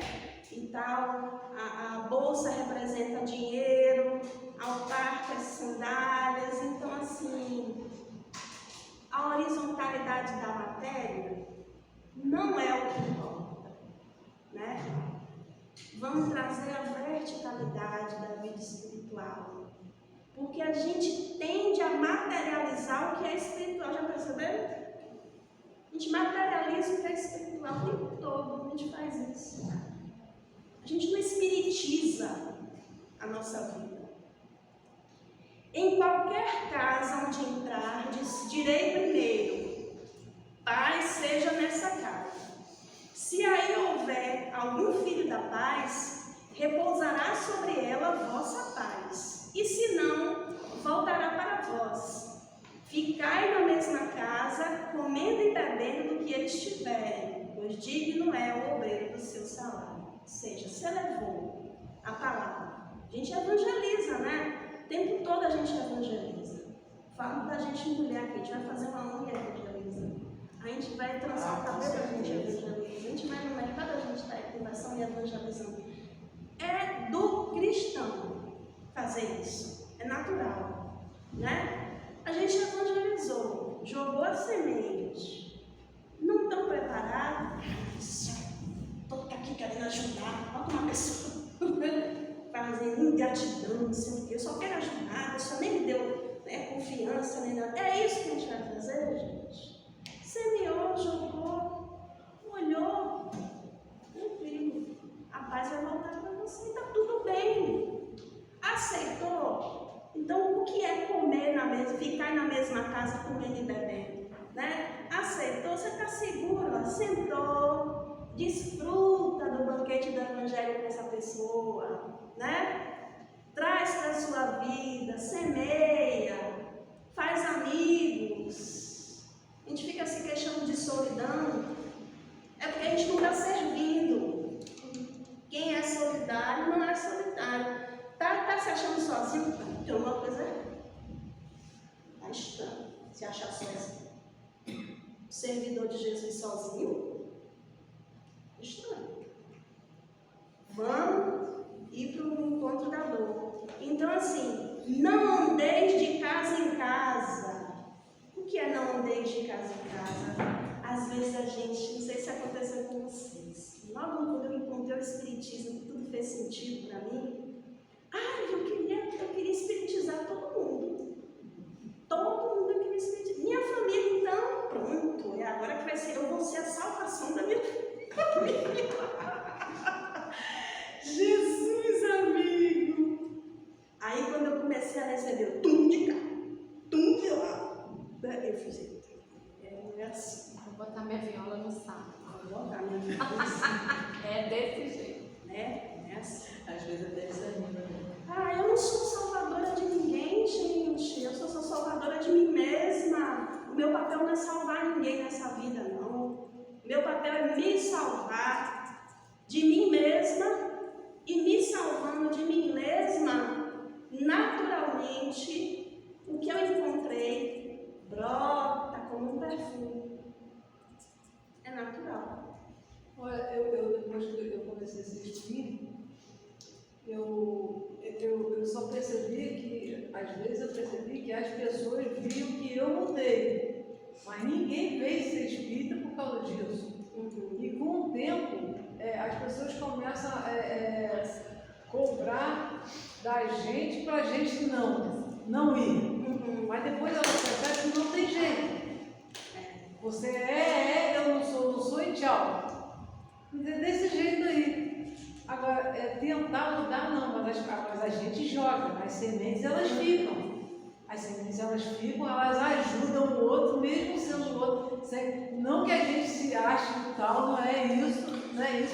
E tal. A bolsa representa dinheiro, alparcas, sandálias. Então, assim, a horizontalidade da matéria não é o que importa, né? Vamos trazer a verticalidade da vida espiritual. Porque a gente tende a materializar o que é espiritual. Já perceberam? A gente materializa o que é espiritual o tempo todo. A gente faz isso. A gente não espiritiza a nossa vida. Em qualquer casa onde entrar, direi primeiro: paz seja nessa casa. Se aí houver algum filho da paz, repousará sobre ela a vossa paz. E se não, voltará para vós. Ficai na mesma casa, comendo e bebendo do que eles tiverem, pois digno é o obreiro do seu salário. Ou seja, você levou a palavra. A gente evangeliza, né? O tempo todo a gente evangeliza. Falo da gente mulher aqui, a gente vai fazer uma unha evangeliza. A gente vai trançar o cabelo, a gente evangeliza. A gente vai no mercado, a gente está em conversão e evangelizando. É do cristão fazer isso. É natural, né? A gente evangelizou, jogou a semente. Não estão preparados? Estou aqui querendo ajudar. Olha uma pessoa fazendo ingratidão, não sei o quê. Eu só quero ajudar, a pessoa nem me deu, né, confiança, nem nada. É isso que a gente vai fazer, gente? Semeou, jogou, olhou, tranquilo. A paz vai voltar para você, está tudo bem. Aceitou? Então, o que é comer na mesa, ficar na mesma casa comendo e bebendo? Né? Aceitou? Você está seguro? Sentou, desfruta do banquete do Evangelho com essa pessoa, né? Traz para a sua vida, semeia, faz amigos. A gente fica se queixando de solidão, é porque a gente não está servindo. Quem é solidário não é solitário. Tá se achando sozinho? Tem alguma coisa errada. Está estranho se achar sozinho. Servidor de Jesus sozinho? Estranho. Vamos ir para o encontro da dor. Então, assim, não andeis de casa em casa. O que é não andeis de casa em casa? Às vezes a gente, não sei se aconteceu com vocês, logo quando eu encontrei o Espiritismo, que tudo fez sentido para mim, eu queria espiritizar todo mundo. Todo mundo eu queria espiritizar. Minha família, então, pronto, é agora que vai ser, eu vou ser a salvação da minha família. Jesus, amigo! Aí quando eu comecei a receber o tum de cá, tum de lá, eu fiz, é assim. Vou botar minha viola no saco. Vou botar minha viola no saco. É desse jeito. Né? É assim. Às vezes até desanima. Eu não sou salvadora de ninguém, gente. Eu sou salvadora de mim mesma. O meu papel não é salvar ninguém nessa vida, não. Meu papel é me salvar de mim mesma e me salvando de mim mesma, naturalmente, o que eu encontrei brota como um perfume. É natural. Olha, depois que eu comecei a ser espírita, eu só percebi que, às vezes eu percebi que as pessoas viam que eu mudei, mas ninguém veio ser espírita por causa disso. E com o tempo, as pessoas começam a cobrar da gente para a gente não ir. Mas depois ela percebe que não tem jeito. Você eu não sou e tchau. Desse jeito aí. Agora, tentar mudar não, mas a gente joga, as sementes elas ficam. As sementes elas ficam, elas ajudam o outro, mesmo sendo o outro. Não que a gente se ache tal, não é isso,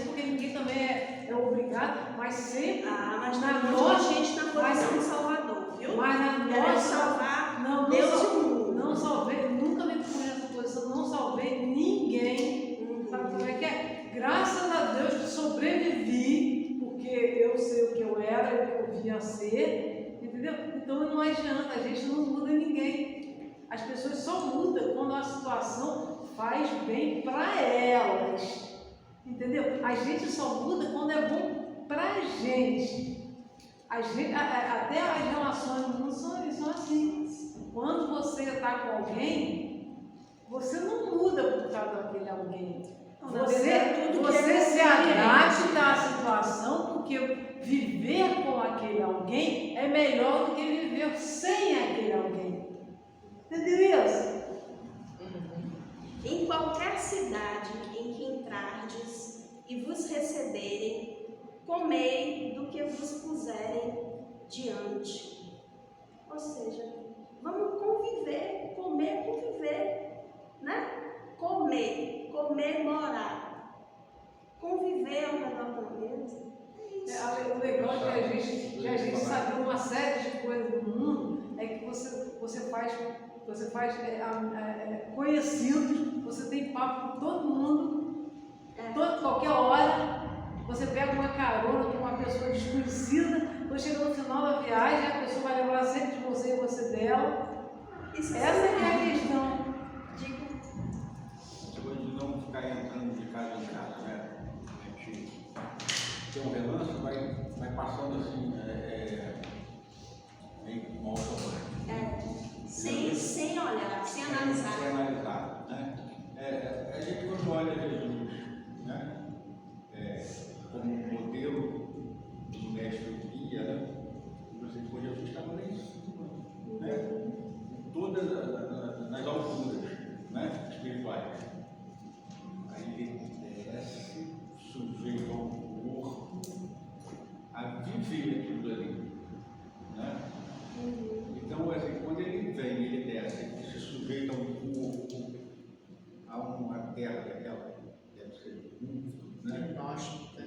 porque ninguém também é obrigado, mas sempre Mas na tem nossa gente na posição de Salvador. viu? Mas na Quero nossa. salvar Não, Deus não, e o mundo. não salvei, nunca me pus nessa posição, não salvei ninguém. Sabe como é que é? Graças a Deus que sobrevivi, porque eu sei o que eu era e o que eu vinha a ser, entendeu? Então não adianta, a gente não muda ninguém. As pessoas só mudam quando a situação faz bem para elas, entendeu? A gente só muda quando é bom para a gente. Até as relações no mundo são assim. Quando você está com alguém, você não muda por causa daquele alguém. Você se adapta à situação, porque viver com aquele alguém é melhor do que viver sem aquele alguém. Entendeu isso? Em qualquer cidade em que entrardes e vos receberem, comei do que vos puserem diante. Ou seja, vamos conviver, conviver, né? Comer, morar. Conviver ao redor da mesa. O legal é que a gente sabe uma série de coisas do mundo, é que você faz conhecidos, você tem papo com todo mundo, qualquer hora, você pega uma carona com uma pessoa desconhecida, quando chega no final da viagem, a pessoa vai lembrar sempre de você e você dela. Essa é a questão. Depois de não ficar entrando de casa em casa, né? A gente tem um relance, vai passando assim, meio mal automático. Sem olhar, sem analisar. Sem analisar, né? A gente quando olha Jesus, né? Como modelo do mestre guia, né? Você foi Jesus estava lá em cima, né? Em todas nas alturas, né? Espirituais. Aí ele desce, sujeito ao corpo, a viver tudo ali, né? Então, assim, quando ele vem, ele desce, ele se sujeita ao corpo, a uma terra daquela, deve ser né? Inóspita,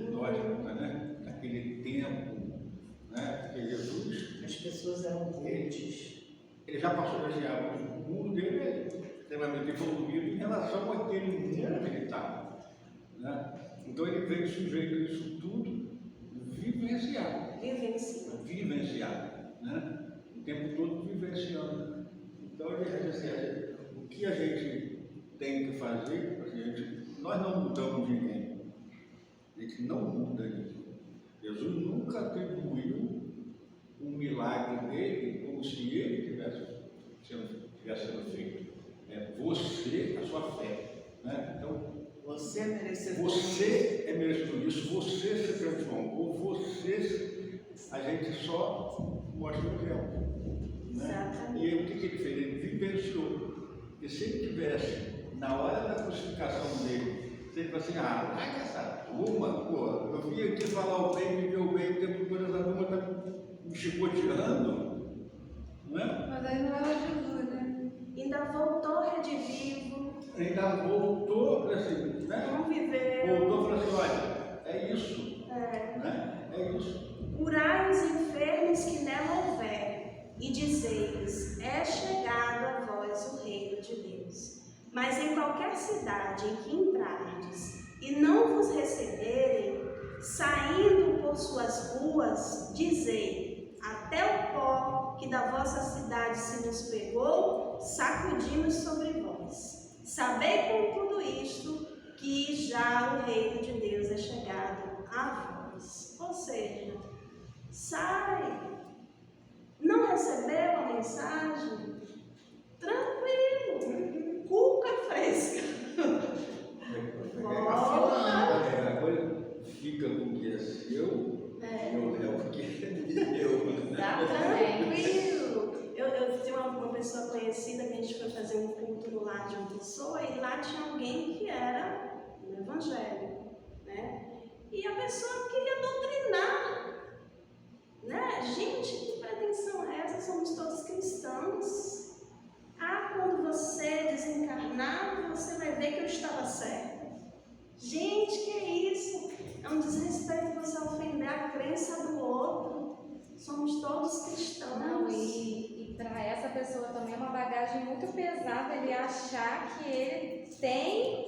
né? Naquele tempo, né? Porque Jesus, As pessoas eram rudes. ele já passou a região, o mundo dele é extremamente evoluído em relação àquele mundo que ele estava, né? Então ele veio sujeito a isso tudo, vivenciado, né? O tempo todo vivenciando. Então o que a gente tem que fazer, nós não mudamos ninguém, a gente não muda ninguém. Jesus nunca atribuiu um milagre dele como se ele tivesse sendo feito. Você, a sua fé, né? Então, Você é merecedor. Você é merecedor disso, você se transformou, a gente só mostra o exemplo, né? E aí, o que ele fez? Ele vivenciou. E se ele tivesse, na hora da crucificação dele, se ele fosse assim, larga essa turma, pô, eu vim aqui falar o bem, viver o bem, o tempo todo essa turma está me chicoteando, né? Mas aí não era Jesus, né? Ainda voltou redivivo. Ainda voltou, assim, né? Conviveu. Voltou e falou assim, olha, é isso, né? É isso. Curai os enfermos que nela houver, e dizei-lhes, é chegado a vós o reino de Deus. Mas em qualquer cidade em que entrardes, e não vos receberem, saindo por suas ruas, dizei, até o pó que da vossa cidade se nos pegou, sacudimos sobre vós. Sabei com tudo isto, que já o reino de Deus é chegado a vós. Ou seja, sai. Não recebeu a mensagem? Tranquilo. Cuca fresca. A coisa fica com o que é seu, eu levo o que é meu. Tá tranquilo. Eu tinha uma pessoa conhecida que a gente foi fazer um culto no lar de uma pessoa e lá tinha alguém que era no evangelho, né? E a pessoa queria doutrinar, né? Gente, que pretensão é essa? Somos todos cristãos. Quando você desencarnar, você vai ver que eu estava certa. Gente, que é isso? É um desrespeito você ofender a crença do outro. Somos todos cristãos. Não, e muito pesado ele achar que ele tem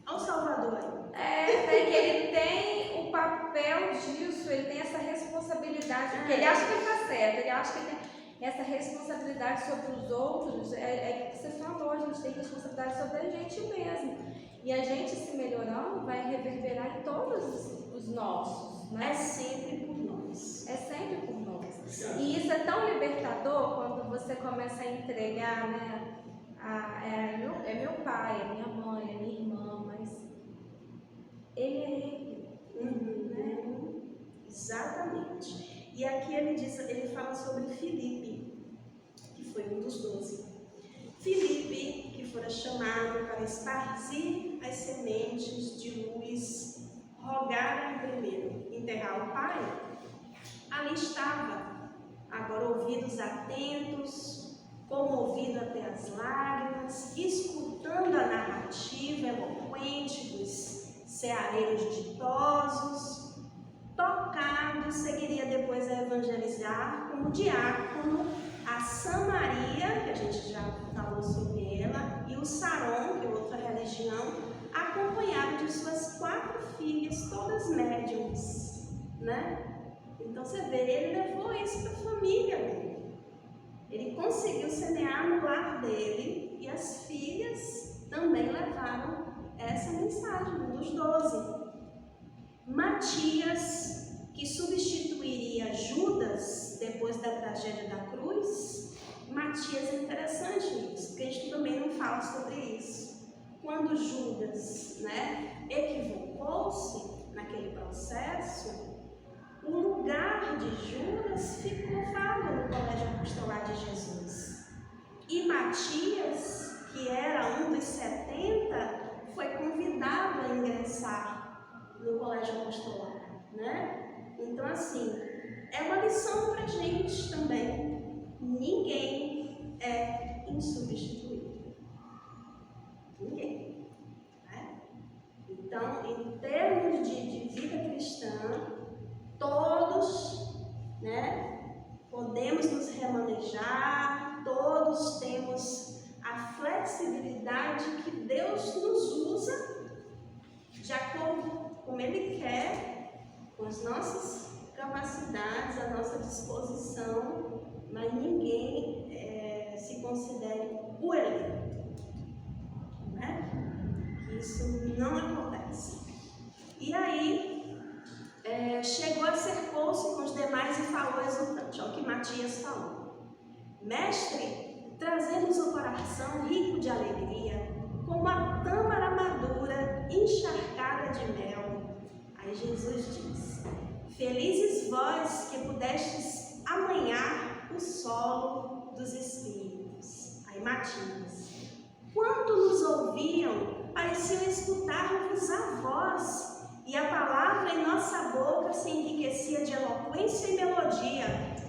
Olha o Salvador aí. que ele tem o papel disso, ele tem essa responsabilidade, porque ele acha que ele está certo, ele acha que ele tem essa responsabilidade sobre os outros. É o que você falou, a gente tem responsabilidade sobre a gente mesmo. E a gente se melhorando vai reverberar em todos os nossos, né? É sempre por nós. É sempre por nós. E isso é tão libertador quando você começa a entregar, né? É meu pai, é minha mãe, é minha irmã, mas ele é ele. Né? Exatamente. E aqui ele fala sobre Filipe, que foi um dos 12. Filipe, que fora chamado para esparzir as sementes de luz, rogaram primeiro enterrar o pai. Ali estava, agora ouvidos atentos, comovido até as lágrimas, escutando a narrativa eloquente dos ceareiros ditosos. Tocado, seguiria depois a evangelizar como diácono a Samaria, que a gente já falou sobre ela, e o Saron, que é outra religião, acompanhado de suas 4 filhas, todas médiums, né? Então você vê, ele levou isso para a família dele. Ele conseguiu semear no lar dele e as filhas também levaram essa mensagem, um dos 12. Matias, que substituiria Judas depois da tragédia da cruz. Matias é interessante isso, porque a gente também não fala sobre isso. Quando Judas, né, equivocou-se naquele processo, o lugar de Judas ficou vago no colégio apostolar de Jesus. E Matias, que era um dos 70, foi convidado a ingressar no colégio apostolar, né? Então, assim, é uma lição para a gente também. Ninguém é insubstituível. Ninguém. Né? Então, em termos de vida cristã, todos, né, podemos nos remanejar, todos temos a flexibilidade que Deus nos usa de acordo como Ele quer, com as nossas capacidades, a nossa disposição, mas ninguém se considere o eleito, né? Isso não acontece. E aí, chegou a cercou-se com os demais e falou exultante, ao que Matias falou: Mestre, trazemos o coração rico de alegria, como a tâmara madura encharcada de mel. Aí Jesus diz: Felizes vós que pudestes amanhar o solo dos Espíritos. Aí Matias: Quando nos ouviam, pareciam escutar-vos a voz, e a palavra em nossa boca se enriquecia de eloquência e melodia,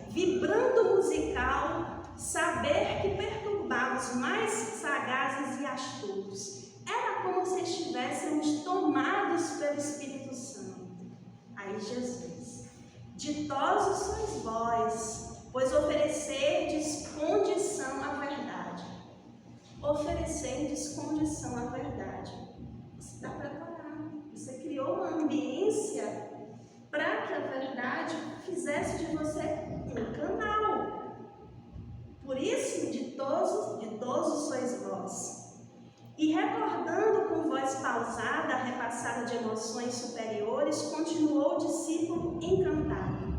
vibrando musical, saber que perturbava os mais sagazes e astutos. Era como se estivéssemos tomados pelo Espírito Santo. Aí Jesus: Ditosos sois vós, pois oferecerdes condição à verdade. Oferecerdes condição à verdade. Você está preparado. Você criou uma ambiência para que a verdade fizesse de você um canal. Por isso, ditosos sois vós. E recordando com voz pausada, repassada de emoções superiores, continuou o discípulo encantado: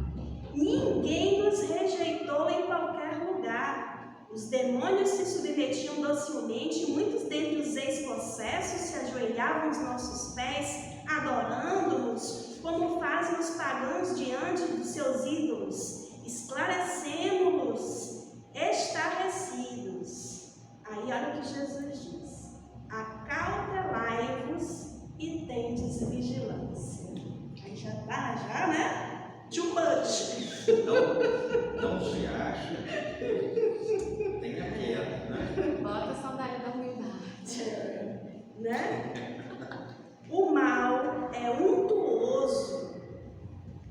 Ninguém nos rejeitou em qualquer lugar. Os demônios se submetiam docilmente, muitos dentre os ex-possessos se ajoelhavam aos nossos pés, adorando-nos, como fazem os pagãos diante dos seus ídolos. Esclarecemos-los, estarrecidos. Aí olha o que Jesus diz: acautelai-vos e tendes vigilância. Aí já tá, né? Too much. Não se acha. Tenha quieto, né? Bota a sandália da humildade. Né? O mal é untuoso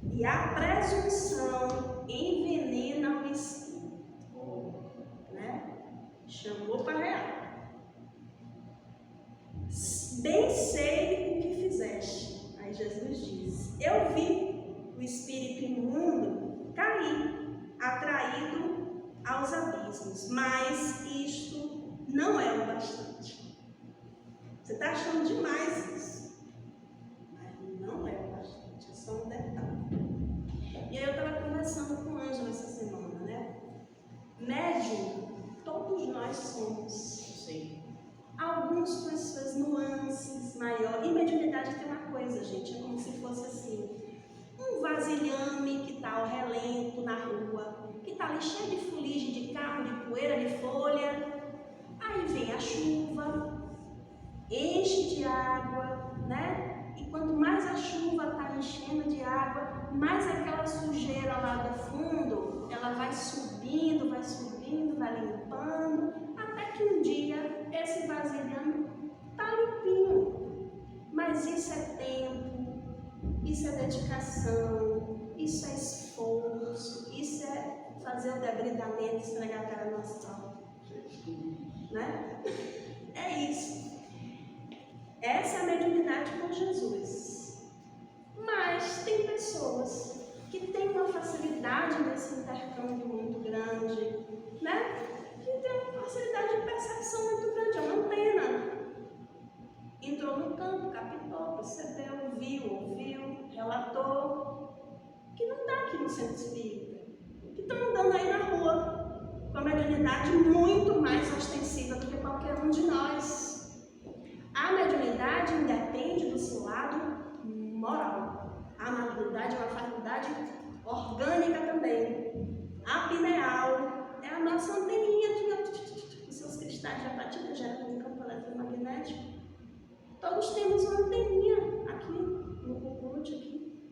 e a presunção envenena o espírito. Né? malabarismos, mas isto não é o bastante. Você está achando demais isso, mas não é o bastante, é só um detalhe. E aí eu estava conversando com o Ângelo essa semana, né? Médium, todos nós somos. Sim. Alguns com as suas nuances maiores. E mediunidade tem uma coisa, gente, é como se fosse assim, um vasilhame que está ao relento na rua, que está ali cheio de fuligem, de carro, de poeira, de folha. Aí vem a chuva, enche de água, né? E quanto mais a chuva está enchendo de água, mais aquela sujeira lá do fundo, ela vai subindo, vai limpando, até que um dia esse vasilhame está limpinho. Mas isso é tempo, isso é dedicação, isso é esforço, isso é fazer o debridamento, esfregar a cara no asfalto, né? É isso. Essa é a mediunidade com Jesus. Mas tem pessoas que têm uma facilidade nesse intercâmbio muito grande, né? Que tem uma facilidade de percepção muito grande, é uma antena. Entrou no campo, captou, percebeu, viu, ouviu, relatou, que não está aqui no centro espírita, que estão andando aí na rua, com a mediunidade muito mais ostensiva do que qualquer um de nós. A mediunidade independe do seu lado moral. A mediunidade é uma faculdade orgânica também. A pineal é a nossa anteninha, os seus cristais de apatita geram um campo eletromagnético. Todos temos uma anteninha aqui, no cucuruto aqui,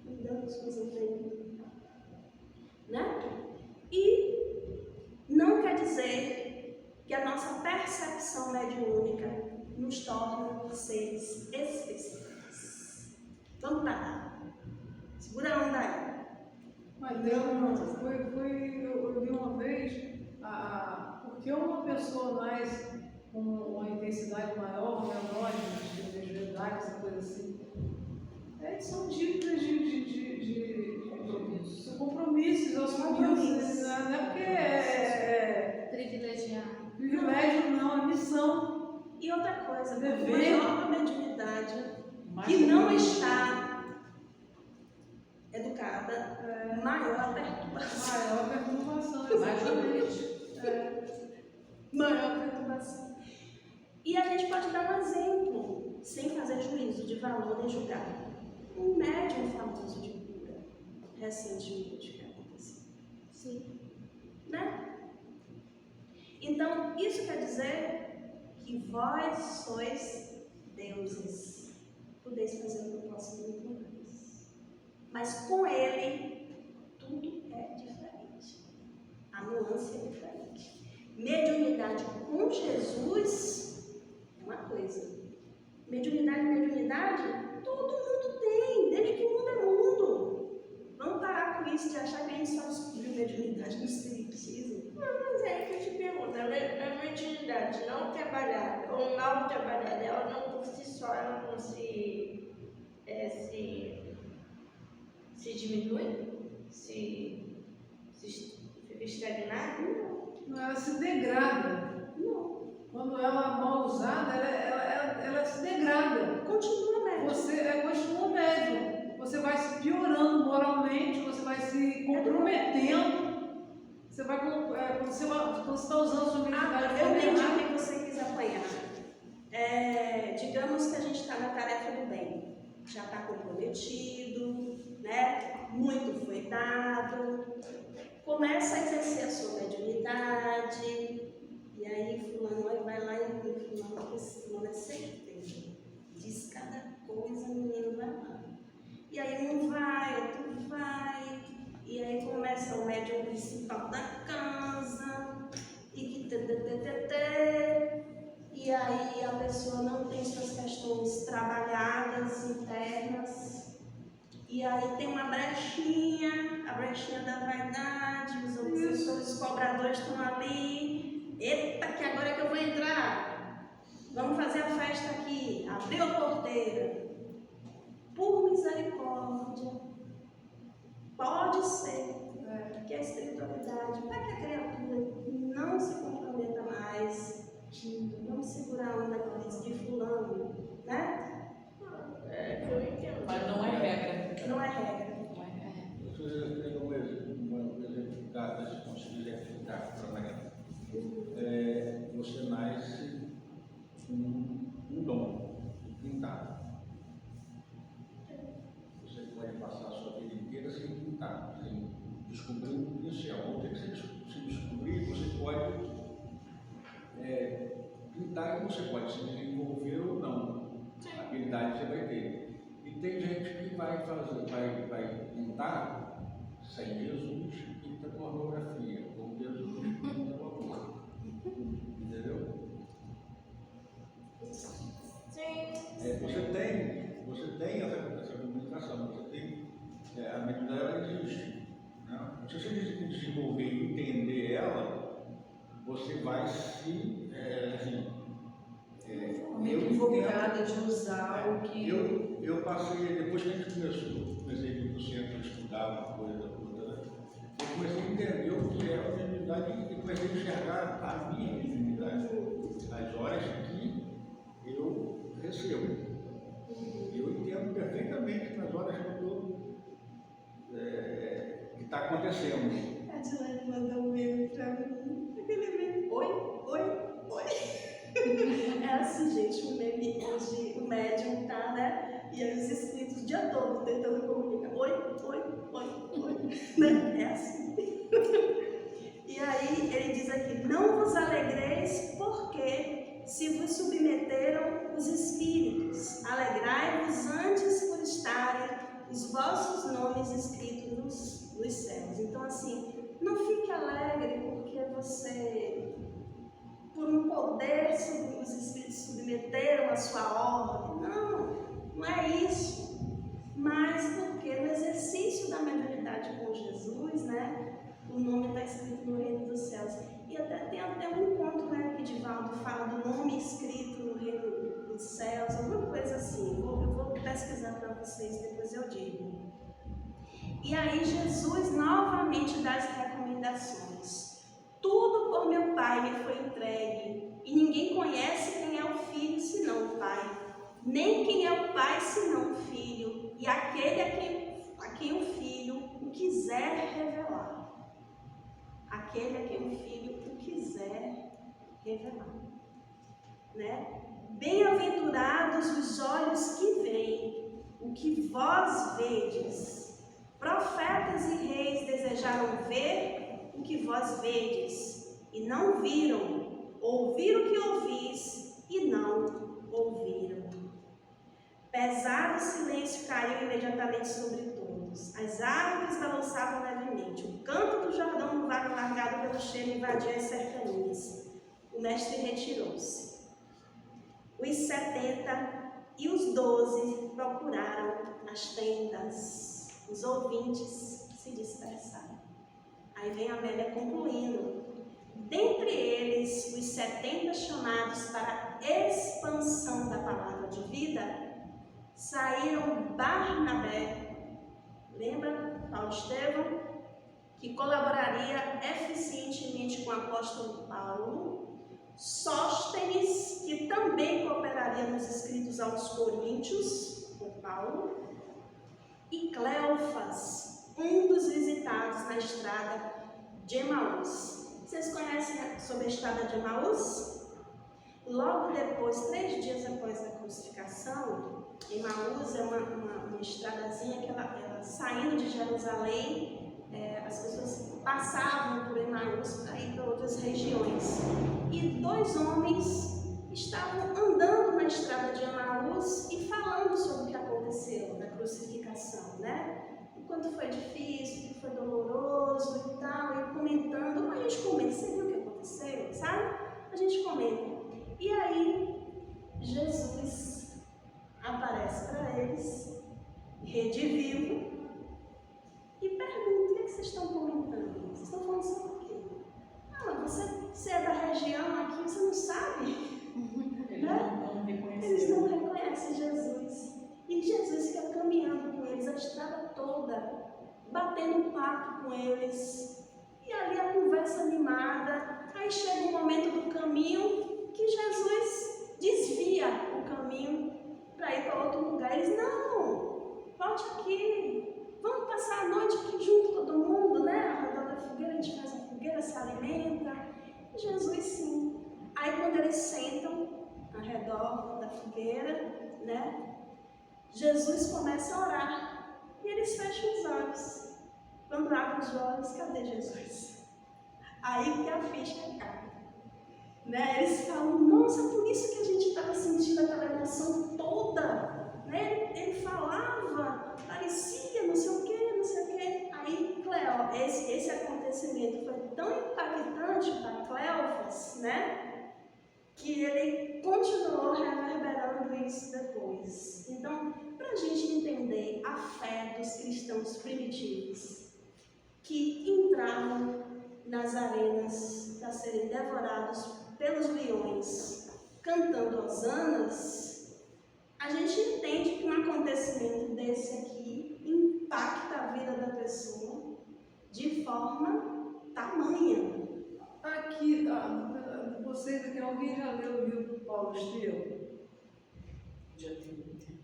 cuidando suas anteninhas, né? E não quer dizer que a nossa percepção mediúnica nos torna seres específicos. Vamos parar. Segura a onda aí. Mas eu vi uma vez, porque uma pessoa mais com uma intensidade maior, menor, de mediunidade, essa coisa assim, são dívidas de compromissos, assumidos, não é porque é Privilegiado. privilégio, não, é missão. E outra coisa, Dever. maior mediunidade que não está educada, maior a perturbação. Maior perturbação, exatamente. Maior perturbação. E a gente pode dar um exemplo, sem fazer juízo de valor nem julgar. Um médium famoso de cura, recentemente, que aconteceu. Sim. Né? Então, isso quer dizer que vós sois deuses. Podeis fazer o que eu posso muito mais. Mas com ele, tudo é diferente. A nuance é diferente. Mediunidade com Jesus é uma coisa. Mediunidade, todo mundo tem, desde que o mundo é mundo. Vamos parar com isso de achar que a gente só descobriu mediunidade no espiritismo. Mas é que eu te pergunto, a mediunidade não trabalhada ou mal trabalhada, ela não por si só, ela não se diminui? Se fica estagnada? Não, ela se degrada. Não. Quando ela é mal usada, ela se degrada. Continua médium. Você continua médium. Você vai se piorando moralmente, você vai se comprometendo. Você vai, quando você está usando a sua mediunidade, Eu entendi o que você quis apanhar. Digamos que a gente está na tarefa do bem. Já está comprometido, né? Muito foi dado. Começa a exercer a sua mediunidade. E aí fulano vai lá e fulano, porque fulano é certeza. Diz cada coisa, o menino vai lá. E aí um vai, outro vai. E aí começa o médium principal da casa. E aí a pessoa não tem suas questões trabalhadas, internas. E aí tem uma brechinha, a brechinha da vaidade, os obsessores cobradores estão ali. Eita, que agora é que eu vou entrar. Vamos fazer a festa aqui. Abriu a porteira. Por misericórdia, pode ser que é a espiritualidade, para que a criatura não se comprometa mais, vamos segurar a onda de fulano, né? É que eu entendo. Mas não é regra. Não é regra. Não é regra. Vocês têm um exemplo claro, se conseguir exemplificar para amanhã. Você nasce com um dom de pintar. Você pode passar a sua vida inteira sem pintar, sem descobrir um pincel. Ou tem que se descobrir, você pode pintar e você pode se desenvolver ou não. A habilidade você vai ter. E tem gente que vai pintar sem Jesus, pinta pornografia, com Jesus pinta o amor. Entendeu? Sim. Você tem essa comunicação, você tem, a habilidade ela existe. Né? Se você desenvolver e entender ela, você vai se, Meio equivocada de usar o que. Eu passei, depois que a gente comecei a ir para o centro estudar uma coisa, outra, eu comecei a entender o que é a mediunidade e comecei a enxergar a minha mediunidade, as horas que eu recebo. Eu entendo perfeitamente nas horas que eu estou, que está acontecendo. A Dilane mandou um meme pra mim. Aquele meme, oi, oi, oi. É assim, gente, o meme onde o médium tá, né? E aí os espíritos o dia todo tentando comunicar. Oi, oi, oi, oi. Né? É assim. E aí ele diz aqui, não vos alegreis porque se vos submeteram os espíritos. Alegrai-vos antes por estarem os vossos nomes escritos nos céus. Então assim, não fique alegre porque você, por um poder, os espíritos submeteram a sua ordem. Não é isso. Mas porque no exercício da mediunidade com Jesus, né, o nome está escrito no reino dos céus. E tem até um encontro, né, que Divaldo fala do nome escrito no reino dos céus, alguma coisa assim. Eu vou pesquisar para vocês, depois eu digo. E aí Jesus novamente dá as recomendações. Tudo por meu Pai me foi entregue, e ninguém conhece quem é o Filho senão o Pai, nem quem é o Pai senão o Filho, e aquele a quem o Filho o quiser revelar. Aquele a quem o Filho o quiser revelar. Né? Bem-aventurados os olhos que veem o que vós vedes. Profetas e reis desejaram ver o que vós vedes, e não viram, ouvir o que ouvis, e não ouviram. Pesado silêncio caiu imediatamente sobre todos. As árvores balançavam levemente. O canto do Jordão, no vago largado pelo cheiro, invadia as cercanias. O mestre retirou-se. Os 70 e os 12 procuraram as tendas. Os ouvintes se dispersaram. Aí vem a Amélia concluindo. Dentre eles, os 70 chamados para a expansão da palavra de vida, saíram Barnabé, lembra, Paulo Estevão, que colaboraria eficientemente com o apóstolo Paulo, Sóstenes, que também cooperaria nos escritos aos Coríntios, com Paulo, e Cleofas, um dos visitados na estrada de Emaús. Vocês conhecem sobre a estrada de Emaús? Logo depois, 3 dias após a crucificação, Emaús é uma estradazinha que ela saindo de Jerusalém, as pessoas passavam por Emaús para ir para outras regiões. E 2 homens estavam andando na estrada de Emaús e falando sobre o que aconteceu da crucificação, né? O quanto foi difícil, o que foi doloroso e tal, e comentando, como a gente comenta, você viu o que aconteceu, sabe? A gente comenta. E aí, Jesus aparece para eles, redivivo, e pergunta: o que vocês estão comentando? Vocês estão falando sobre o quê? Ah, mas você é da região aqui, você não sabe? Eles não reconhecem Jesus. E Jesus fica caminhando com eles a estrada toda, batendo palmas. papo com eles, e ali a conversa animada. Aí chega um momento do caminho que Jesus desvia o caminho para ir para outro lugar. Eles, não, volte aqui, vamos passar a noite aqui junto todo mundo, né? Ao redor da fogueira, a gente faz a fogueira, se alimenta. E Jesus sim. Aí quando eles sentam ao redor da fogueira, né? Jesus começa a orar e eles fecham os olhos. Quando abrem os olhos, cadê Jesus? Aí que a ficha cai. Né? Eles falam, nossa, por isso que a gente estava sentindo aquela emoção toda. Né? Ele falava, parecia, não sei o quê, não sei o quê. Aí Cleó, esse acontecimento foi tão impactante para Cleófas, né? Que ele continuou reverberando isso depois. Então, para a gente entender a fé dos cristãos primitivos, que entravam nas arenas para serem devorados pelos leões, cantando hosanas, a gente entende que um acontecimento desse aqui impacta a vida da pessoa de forma tamanha. Aqui, vocês aqui, alguém já leu o livro do Paulo Estevão? Já tem muito tempo.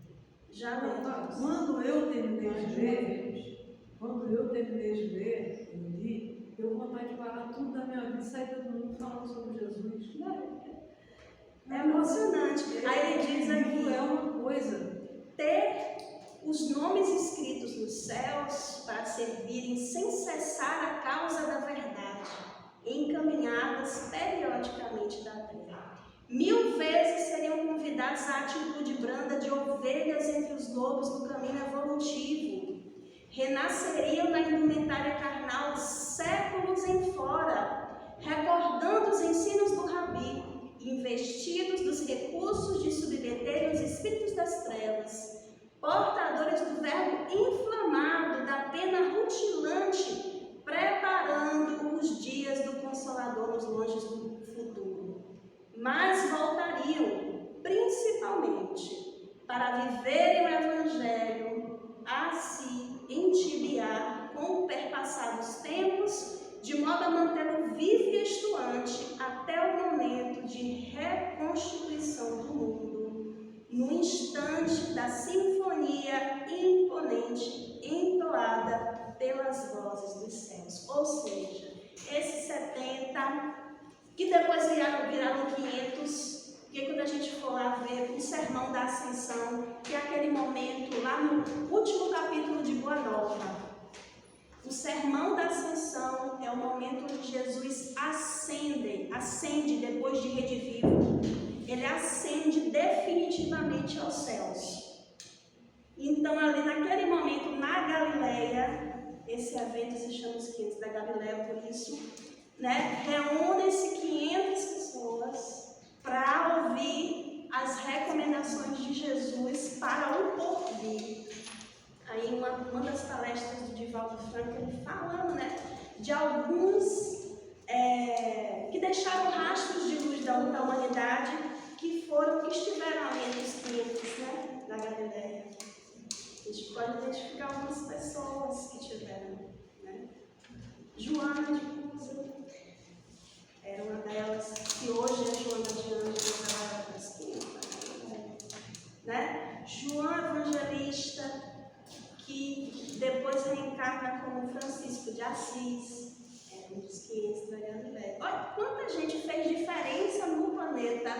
Já lemos. Quando eu terminei de ler, eu li, eu vontade de parar tudo da minha vida e sair todo mundo falando sobre Jesus. É emocionante. Aí ele diz aqui, é uma coisa. ter os nomes escritos nos céus para servirem sem cessar a causa da verdade, encaminhadas periodicamente da terra. 1000 vezes seriam convidados à atitude branda de ovelhas entre os lobos do caminho evolutivo. Renasceriam na indumentária carnal séculos em fora, recordando os ensinos do Rabi, investidos dos recursos de submeterem os espíritos das trevas, portadores do verbo inflamado, da pena rutilante, preparando os dias do Consolador nos longes do futuro. Mas voltariam, principalmente, para viverem o Evangelho, a se entibiar com o perpassar dos tempos, de modo a mantê-lo vivo e estuante até o momento de reconstituição do mundo, no instante da sinfonia imponente entoada pelas vozes dos céus. Ou seja, esses 70, que depois viraram 500, porque quando a gente for lá ver o Sermão da Ascensão, que é aquele momento lá no último capítulo de Boa Nova, o Sermão da Ascensão é o momento onde Jesus ascende depois de redivivo. Ele ascende definitivamente aos céus. Então, ali naquele momento, na Galileia, esse evento se chama os 500 da Galileia, por isso, né, reúnem-se 500 pessoas para ouvir as recomendações de Jesus para o porvir. Aí uma das palestras do Divaldo Franco, ele falando, né, de alguns que deixaram rastros de luz da humanidade, que estiveram ali entre os 500, né, da Galileia. A gente pode identificar algumas pessoas que tiveram, né? Joana de Cusa era uma delas, que hoje é Joana de Ângeles, ela era das 500, né? João Evangelista, que depois reencarna como Francisco de Assis, um dos 500 da Galileia. Olha quanta gente fez diferença no planeta